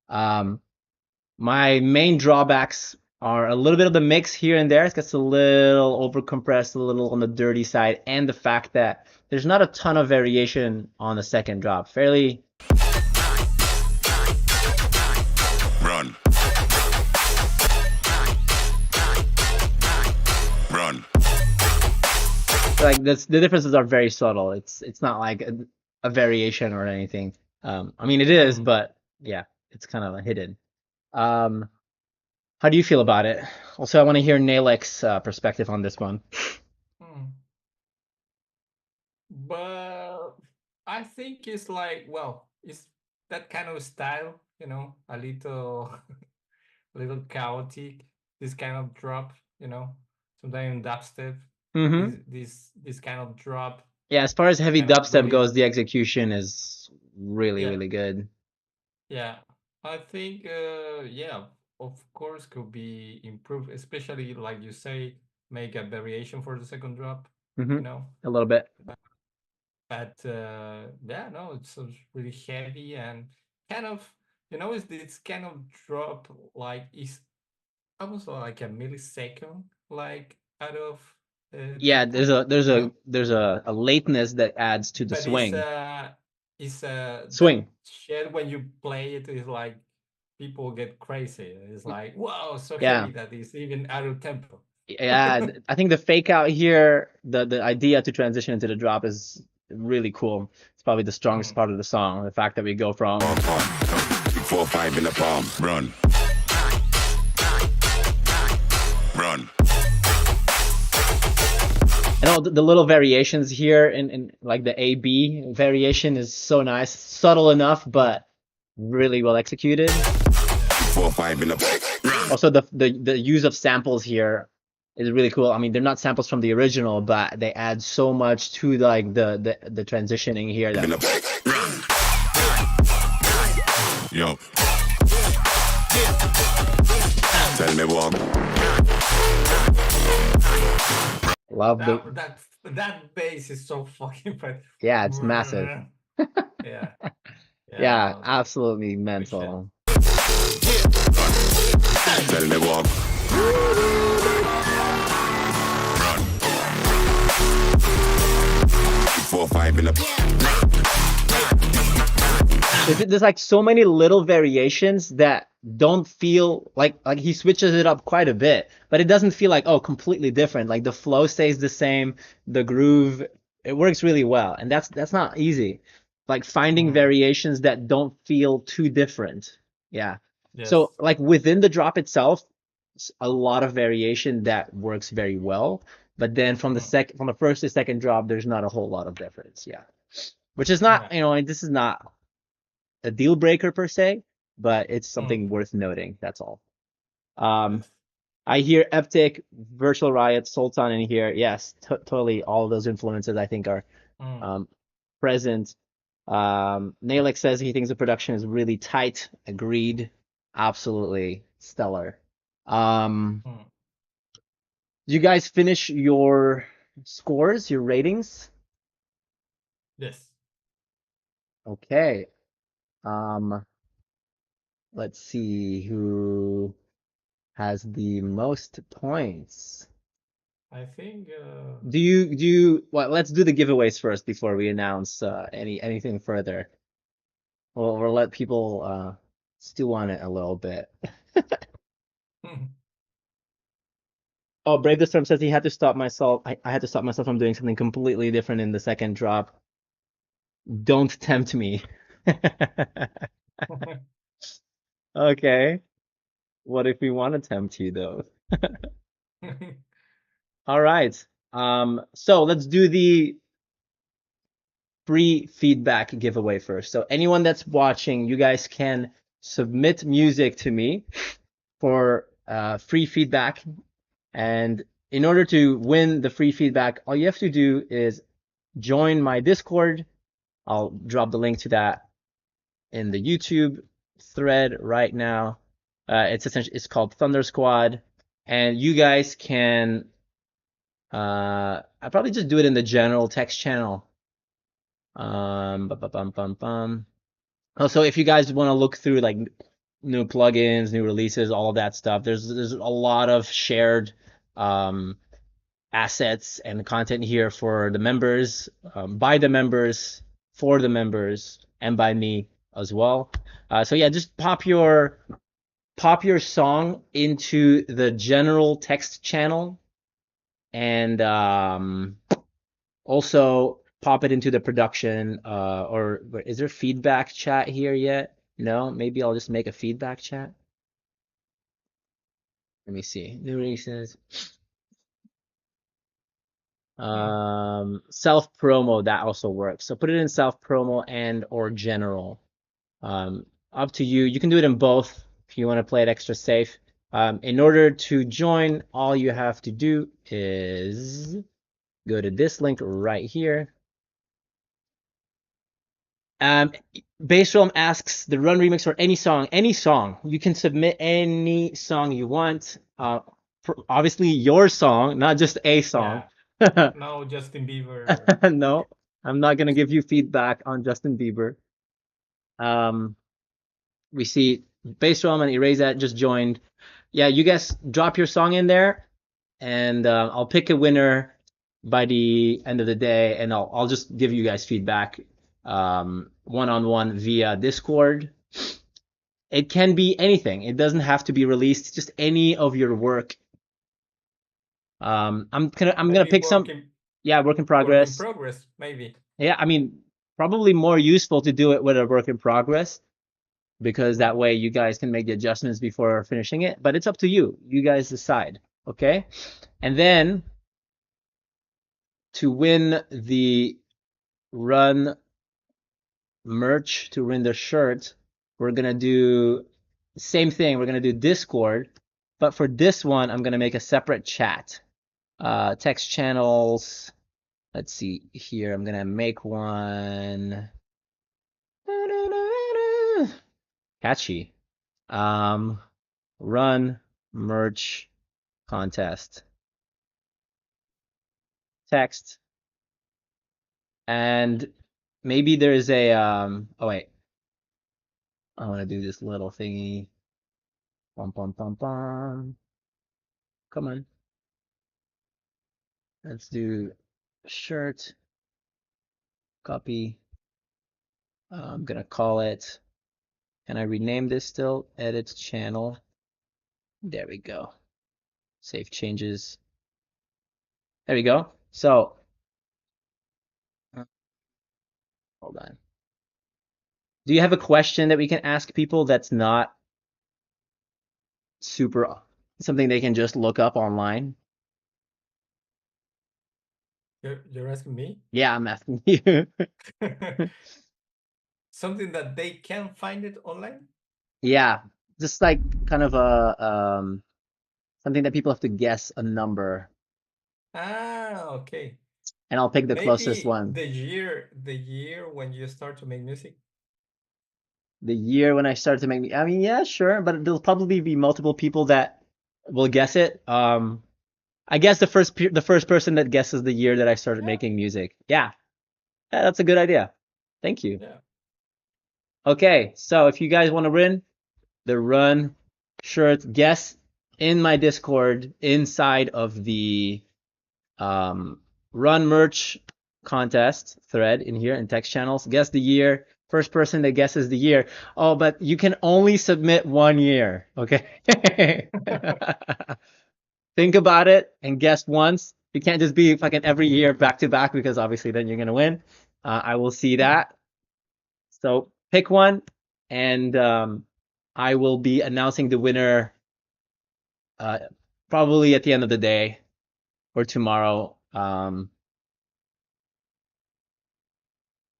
My main drawbacks are a little bit of the mix here and there. It gets a little over compressed, a little on the dirty side, and the fact that there's not a ton of variation on the second drop. Fairly. Run. Run. Like the differences are very subtle. It's not like a variation or anything. I mean it is, but yeah, it's kind of hidden. How do you feel about it? Also, I want to hear Naeleck's perspective on this one. But I think it's like, well, it's that kind of style, a little chaotic. this kind of drop, sometimes in dubstep, Mm-hmm. this kind of drop Yeah, as far as heavy kind of dubstep really, goes, the execution is really, yeah, really good. yeah. I think, yeah, of course, could be improved, especially like you say, make a variation for the second drop, Mm-hmm. you know. A little bit. But yeah, no, it's really heavy and kind of, it's this kind of drop like is almost like a millisecond, like out of Yeah, there's tempo, a there's you a know. there's a lateness that adds to the But swing. it's that Swing. shit when you play it is like people get crazy. It's like wow, so Yeah. heavy that it's even out of tempo. Yeah, I think the fake out here, the idea to transition into the drop is really cool. It's probably the strongest Mm. part of the song. The fact that we go from 4, 5 in the palm, run. Run. and all the little variations here in like the A-B variation is so nice. Subtle enough, but really well executed. 4, 5 in the run. Also the use of samples here is really cool. I mean, they're not samples from the original, but they add so much to like the transitioning here that In the run. Yo. Tell me what. love the That bass is so fucking bad. yeah, it's massive. Yeah. Yeah, No, absolutely good shit. mental. Tell me what. Run. 4, 5 in the There's like so many little variations that don't feel like he switches it up quite a bit, but it doesn't feel like completely different. Like the flow stays the same, the groove, it works really well, and that's not easy. Like finding variations that don't feel too different. Yeah. Yes. So like within the drop itself, a lot of variation that works very well, but then from the first to second drop, there's not a whole lot of difference. Yeah. Which is not, this is not a deal breaker per se, but it's something worth noting. That's all. Yes. I hear Eptic, Virtual Riot, Sultan in here. Yes, totally. All of those influences I think are present. Naeleck says he thinks the production is really tight. Agreed. Absolutely stellar. You guys finish your scores, your ratings? Yes. Okay. Let's see who has the most points. I think Do you well, let's do the giveaways first before we announce anything further. We'll let people stew on it a little bit. Oh, Brave the Storm says he had to stop myself. I had to stop myself from doing something completely different in the second drop. Don't tempt me. Okay. What if we want to tempt you though? All right. So let's do the free feedback giveaway first. So anyone that's watching, you guys can submit music to me for free feedback. And in order to win the free feedback, all you have to do is join my Discord. I'll drop the link to that in the YouTube thread right now. It's called Thunder Squad, and you guys can I probably just do it in the general text channel. Also, if you guys want to look through like new plugins, new releases, all of that stuff, there's a lot of shared assets and content here for the members, by the members, for the members, and by me as well. So yeah, just pop your song into the general text channel, and also pop it into the production. Or is there feedback chat here yet? No, maybe I'll just make a feedback chat. Let me see. New releases. Self promo, that also works. So put it in self promo and or general. Up to you. You can do it in both if you want to play it extra safe. In order to join, all you have to do is go to this link right here. Bassdrum asks the run remix for any song. Any song. You can submit any song you want. Obviously your song, not just a song. Yeah. No, Justin Bieber. No, I'm not gonna give you feedback on Justin Bieber. We see Bassdrum and Erase That just joined. Yeah, you guys drop your song in there, and I'll pick a winner by the end of the day, and I'll just give you guys feedback one-on-one via Discord. It can be anything. It doesn't have to be released. Just any of your work. I'm gonna pick some. Yeah, work in progress. Work in progress, maybe. Yeah, I mean, probably more useful to do it with a work in progress, because that way you guys can make the adjustments before finishing it. But it's up to you. You guys decide. Okay, and then to win the run merch, to win the shirt, we're gonna do same thing. We're gonna do Discord, but for this one, I'm gonna make a separate chat. Text channels. Let's see here. I'm gonna make one. Catchy. Run merch contest. Text. And maybe there's a oh wait. I want to do this little thingy. Bum bum bum bum. Come on. Let's do shirt. Copy. I'm gonna call it. Can I rename this still? Edit channel. There we go. Save changes. There we go. So, hold on. Do you have a question that we can ask people that's not super something they can just look up online? You're asking me? Yeah, I'm asking you. Something that they can find it online? Yeah, just like kind of a something that people have to guess a number, Okay. and I'll pick the closest Maybe one. the year when you start to make music. The year when I started to make, I mean, yeah, sure, but there'll probably be multiple people that will guess it. I guess the first person that guesses the year that I started making music. Yeah, that's a good idea. Thank you. Yeah. Okay, so if you guys want to win the run shirt, guess in my Discord inside of the run merch contest thread in here in text channels. Guess the year. First person that guesses the year. Oh, but you can only submit 1 year. Okay. Think about it and guess once. You can't just be fucking every year back to back, because obviously then you're gonna win. I will see that. So pick one, and I will be announcing the winner probably at the end of the day or tomorrow.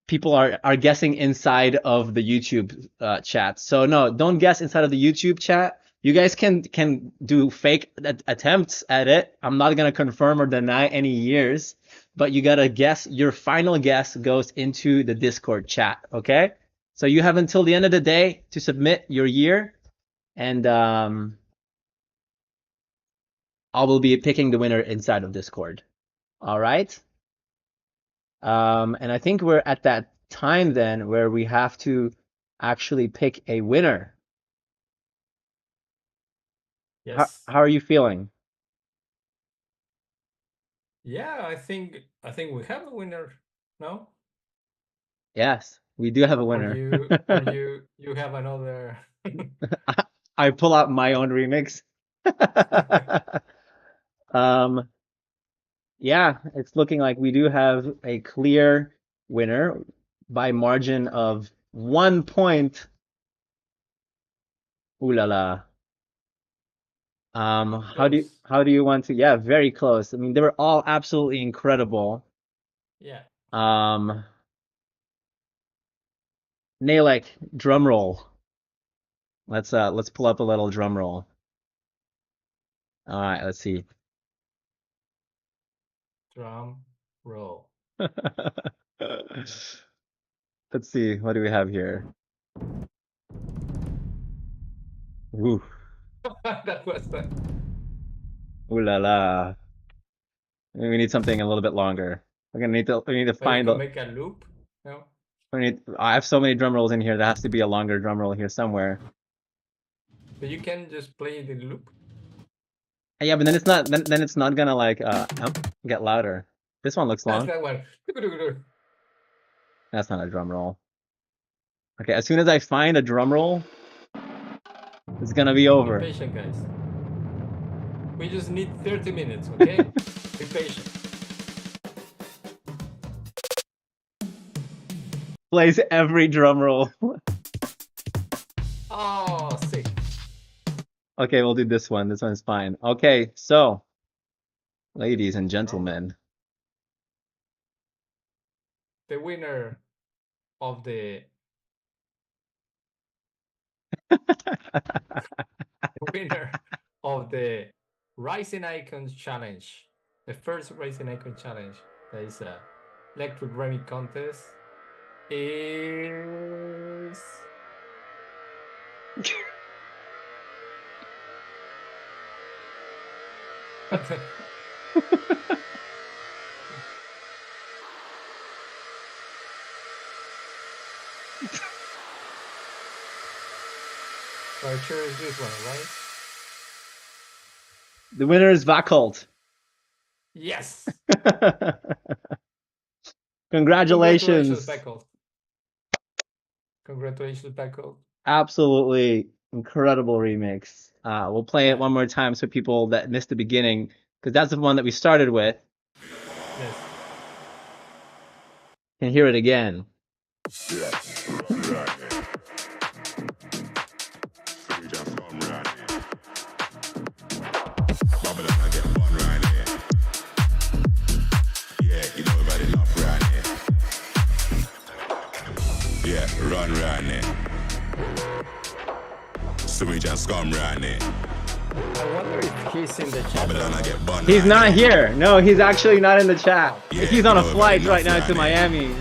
People are guessing inside of the YouTube chat. So no, don't guess inside of the YouTube chat. You guys can do fake attempts at it. I'm not gonna confirm or deny any years, but you gotta guess. Your final guess goes into the Discord chat. Okay? So you have until the end of the day to submit your year, and I will be picking the winner inside of Discord. All right? And I think we're at that time then where we have to actually pick a winner. Yes. How are you feeling? Yeah, I think we have a winner. No? Yes, we do have a winner. You have another. I pull out my own remix. Yeah, it's looking like we do have a clear winner by margin of 1 point. Ooh la la. How do you want to? Yeah, very close. I mean, they were all absolutely incredible. Yeah. Naeleck, drum roll. Let's pull up a little drum roll. All right, let's see. Drum roll. Let's see. What do we have here? Ooh, That was the. ooh la la. We need something a little bit longer. We need to But you find can a. make a loop. No. I have so many drum rolls in here. There has to be a longer drum roll here somewhere. But you can just play the loop. Yeah, but then it's not. Then it's not gonna like get louder. This one looks That's long. that one. That's not a drum roll. Okay, as soon as I find a drum roll, it's gonna be Be over. patient, guys. We just need 30 minutes, okay? Be patient. Plays every drum roll. Oh, sick. Okay, we'll do this one. This one's fine. Okay, so, ladies and gentlemen, The winner of the Rising Icons Challenge, the first Rising Icon Challenge, that is a Lektrique REMIX contest, is for sure is this one, right? the winner is Vakult. Yes. Congratulations. Beckle. Congratulations, Beckle. Absolutely incredible remix. We'll play it one more time so people that missed the beginning, because that's the one that we started with, Yes. can hear it again. Yeah, run right there. Sewage and scum right there. I wonder if he's in the chat. Babylon, I get bun He's right not there. here. No, he's actually not in the chat. Yeah, He's on a you know, flight everybody right now knows to that, Miami.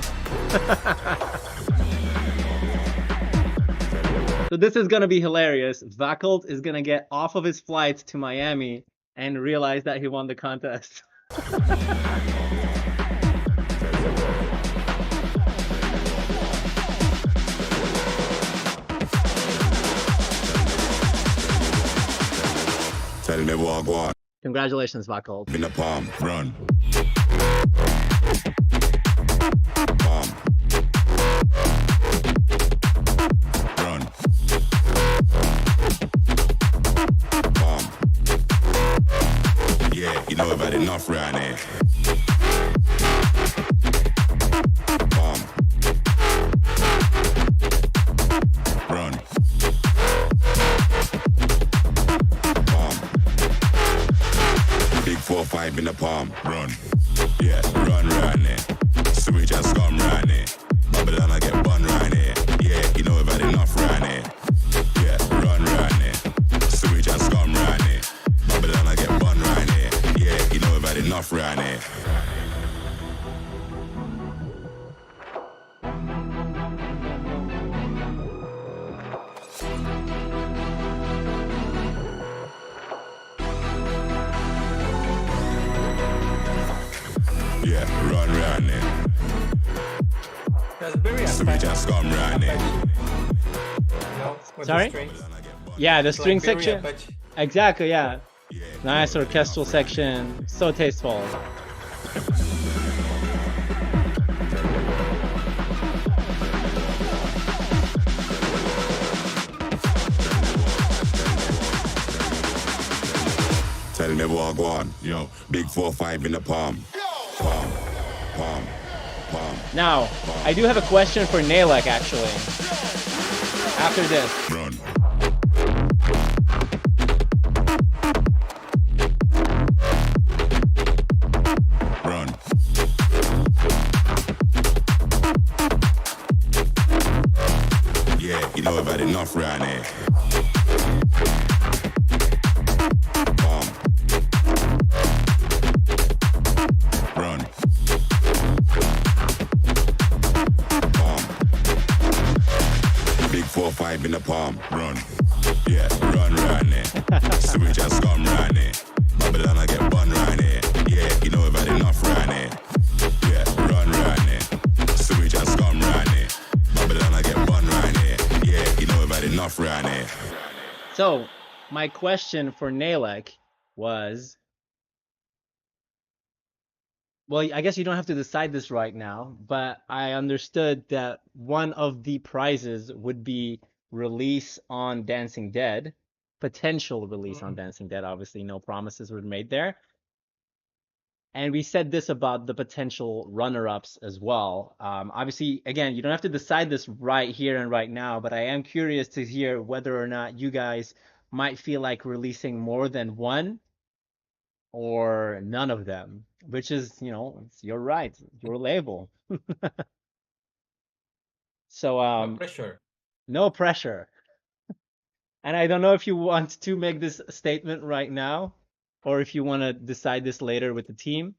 So this is gonna be hilarious. Vakult is gonna get off of his flight to Miami and realize that he won the contest. Tell me what go on. Congratulations, Vakult. In the palm, run. Palm. Run. Palm. Yeah, you know about enough right here. Palm. Run. Palm. Big 4-5 in the palm, run. Yeah, run right there. Sewage and scum right there. Babylon, I get bun right there. Yeah, you know about enough right there. Yeah, run right there. Sewage and scum right there. Babylon, I get bun right there. Yeah, you know about enough right there. Yeah, run right there. That's very Sewage and Apache. scum right there. No, with Sorry? the strings. Babylon, I get bun. Yeah, the It's string like very section. Apache. Exactly, yeah. Yeah, Nice orchestral section. So tasteful. Tell me what go on. Yo, big 4-5 in the palm. Palm, palm, palm. Now, I do have a question for Naeleck, actually. After this. Run. Run. Yeah, you know about enough right here. Palm. palm, run. Yeah, run round it. Sewage and scum round it. Babylon I get bun round it. Yeah, you know we've had enough round it. Yeah, run round it. Sewage and scum round it. Babylon I get bun round it. Yeah, you know we've had enough round it. So, my question for Naeleck was, well, I guess you don't have to decide this right now, but I understood that one of the prizes would be release on Dancing Dead, potential release on Dancing Dead. Obviously, no promises were made there. And we said this about the potential runner-ups as well. Obviously, again, you don't have to decide this right here and right now, but I am curious to hear whether or not you guys might feel like releasing more than one or none of them, which is, it's your right, your label. So, No pressure. no pressure. And I don't know if you want to make this statement right now or if you want to decide this later with the team.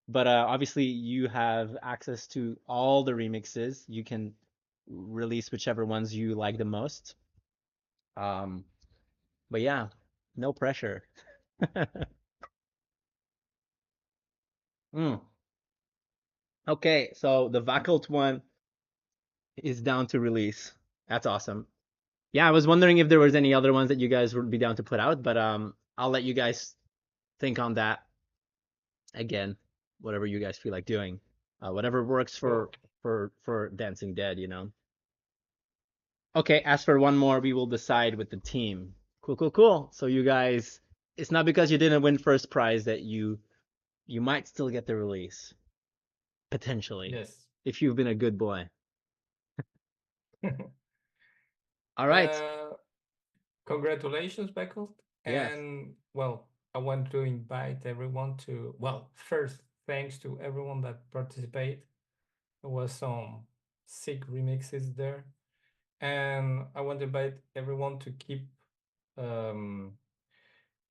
But obviously, you have access to all the remixes. You can release whichever ones you like the most. But yeah, no pressure. Okay, so the Vakult one is down to release. That's awesome. Yeah, I was wondering if there was any other ones that you guys would be down to put out, but I'll let you guys think on that again, whatever you guys feel like doing. Whatever works for Dancing Dead, Okay, as for one more, we will decide with the team. Cool, cool, cool. So you guys, it's not because you didn't win first prize that you might still get the release. Potentially. Yes. If you've been a good boy. All right. Congratulations, Beckle. Yes. And well, I want to invite everyone to, well, first, thanks to everyone that participated. There was some sick remixes there. And I want to invite everyone to keep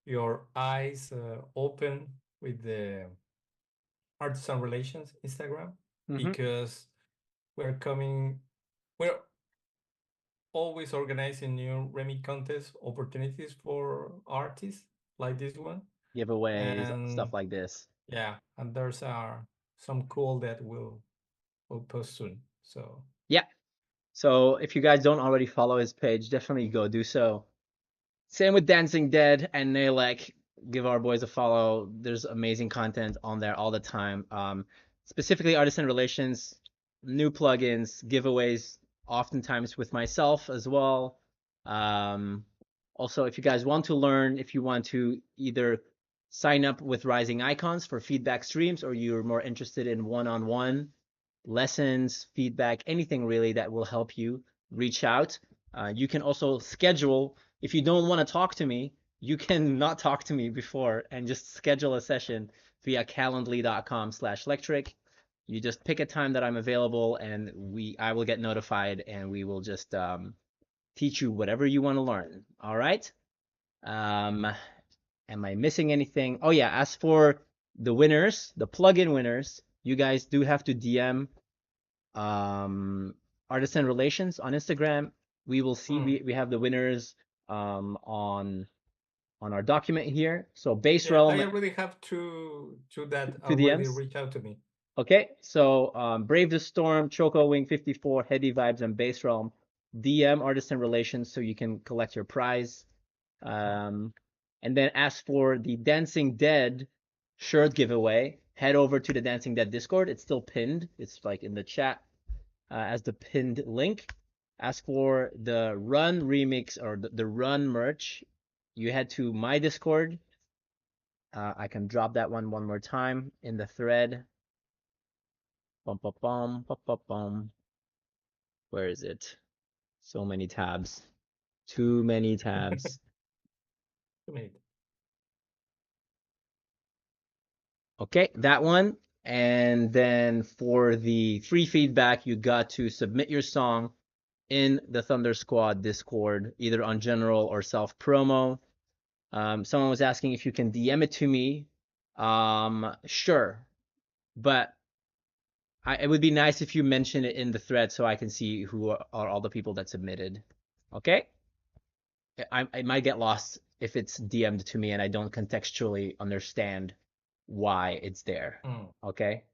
your eyes open with the Artisan Relations Instagram, because we're always organizing new REMIX contest opportunities for artists like this one. Giveaways, And stuff like this. yeah, and there's some cool that we'll post soon. So yeah. So if you guys don't already follow his page, definitely go do so. Same with Dancing Dead and Naeleck. Give our boys a follow. There's amazing content on there all the time. Specifically Artisan Relations, new plugins, giveaways, oftentimes with myself as well. Also, if you guys want to learn, if you want to either sign up with Rising Icons for feedback streams, or you're more interested in one-on-one lessons, feedback, anything really that will help you, reach out. You can also schedule, if you don't want to talk to me, you can not talk to me before and just schedule a session via calendly.com/Lektrique. You just pick a time that I'm available, and I will get notified, and we will just teach you whatever you want to learn. All right. Am I missing anything? Oh yeah, as for the winners, the plugin winners, you guys do have to DM Artisan Relations on Instagram. We will see. We have the winners on our document here. So Base Realm. I already have two that Two already DMs? reach out to me. Okay, so Brave the Storm, Choco Wing 54, Heady Vibes, and Base Realm. DM Artisan Relations so you can collect your prize. And then as for the Dancing Dead shirt giveaway, head over to the Dancing Dead Discord. It's still pinned. It's like in the chat as the pinned link. As for the Run remix or the Run merch, you head to my Discord. I can drop that one more time in the thread. Bum, bum, bum, bum, bum, bum. Where is it? So many tabs. Too many tabs. Okay, that one. And then for the free feedback, you got to submit your song in the Thunder Squad Discord, either on general or self promo. Someone was asking if you can DM it to me. Sure, but it would be nice if you mention it in the thread so I can see who are all the people that submitted. Okay? I might get lost if it's DM'd to me and I don't contextually understand why it's there. Mm. Okay.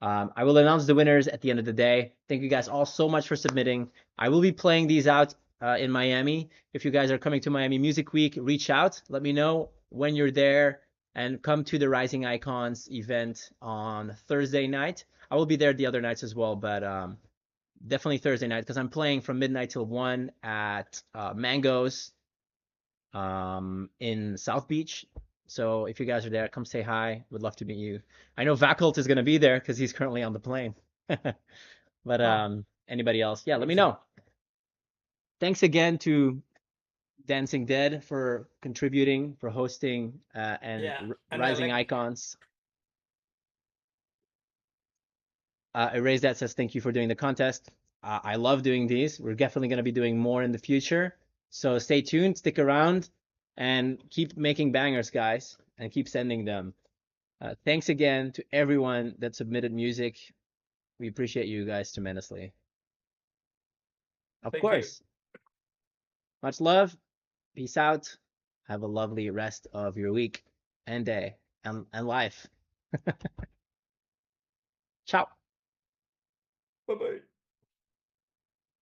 I will announce the winners at the end of the day. Thank you guys all so much for submitting. I will be playing these out in Miami. If you guys are coming to Miami Music Week, reach out. Let me know when you're there and come to the Rising Icons event on Thursday night. I will be there the other nights as well, but definitely Thursday night because I'm playing from midnight till 1 at Mango's in South Beach. So if you guys are there, come say hi. Would love to meet you. I know Vakult is gonna be there because he's currently on the plane. But Oh, anybody else? Yeah, let good me to know. Thanks again to Dancing Dead for contributing, for hosting, and yeah, and I Rising like Icons. Erase that says thank you for doing the contest. I love doing these. We're definitely going to be doing more in the future. So stay tuned, stick around, and keep making bangers, guys, and keep sending them. Thanks again to everyone that submitted music. We appreciate you guys tremendously. Of thank you. course. Much love. Peace out. Have a lovely rest of your week and day and life. Ciao. Bye bye.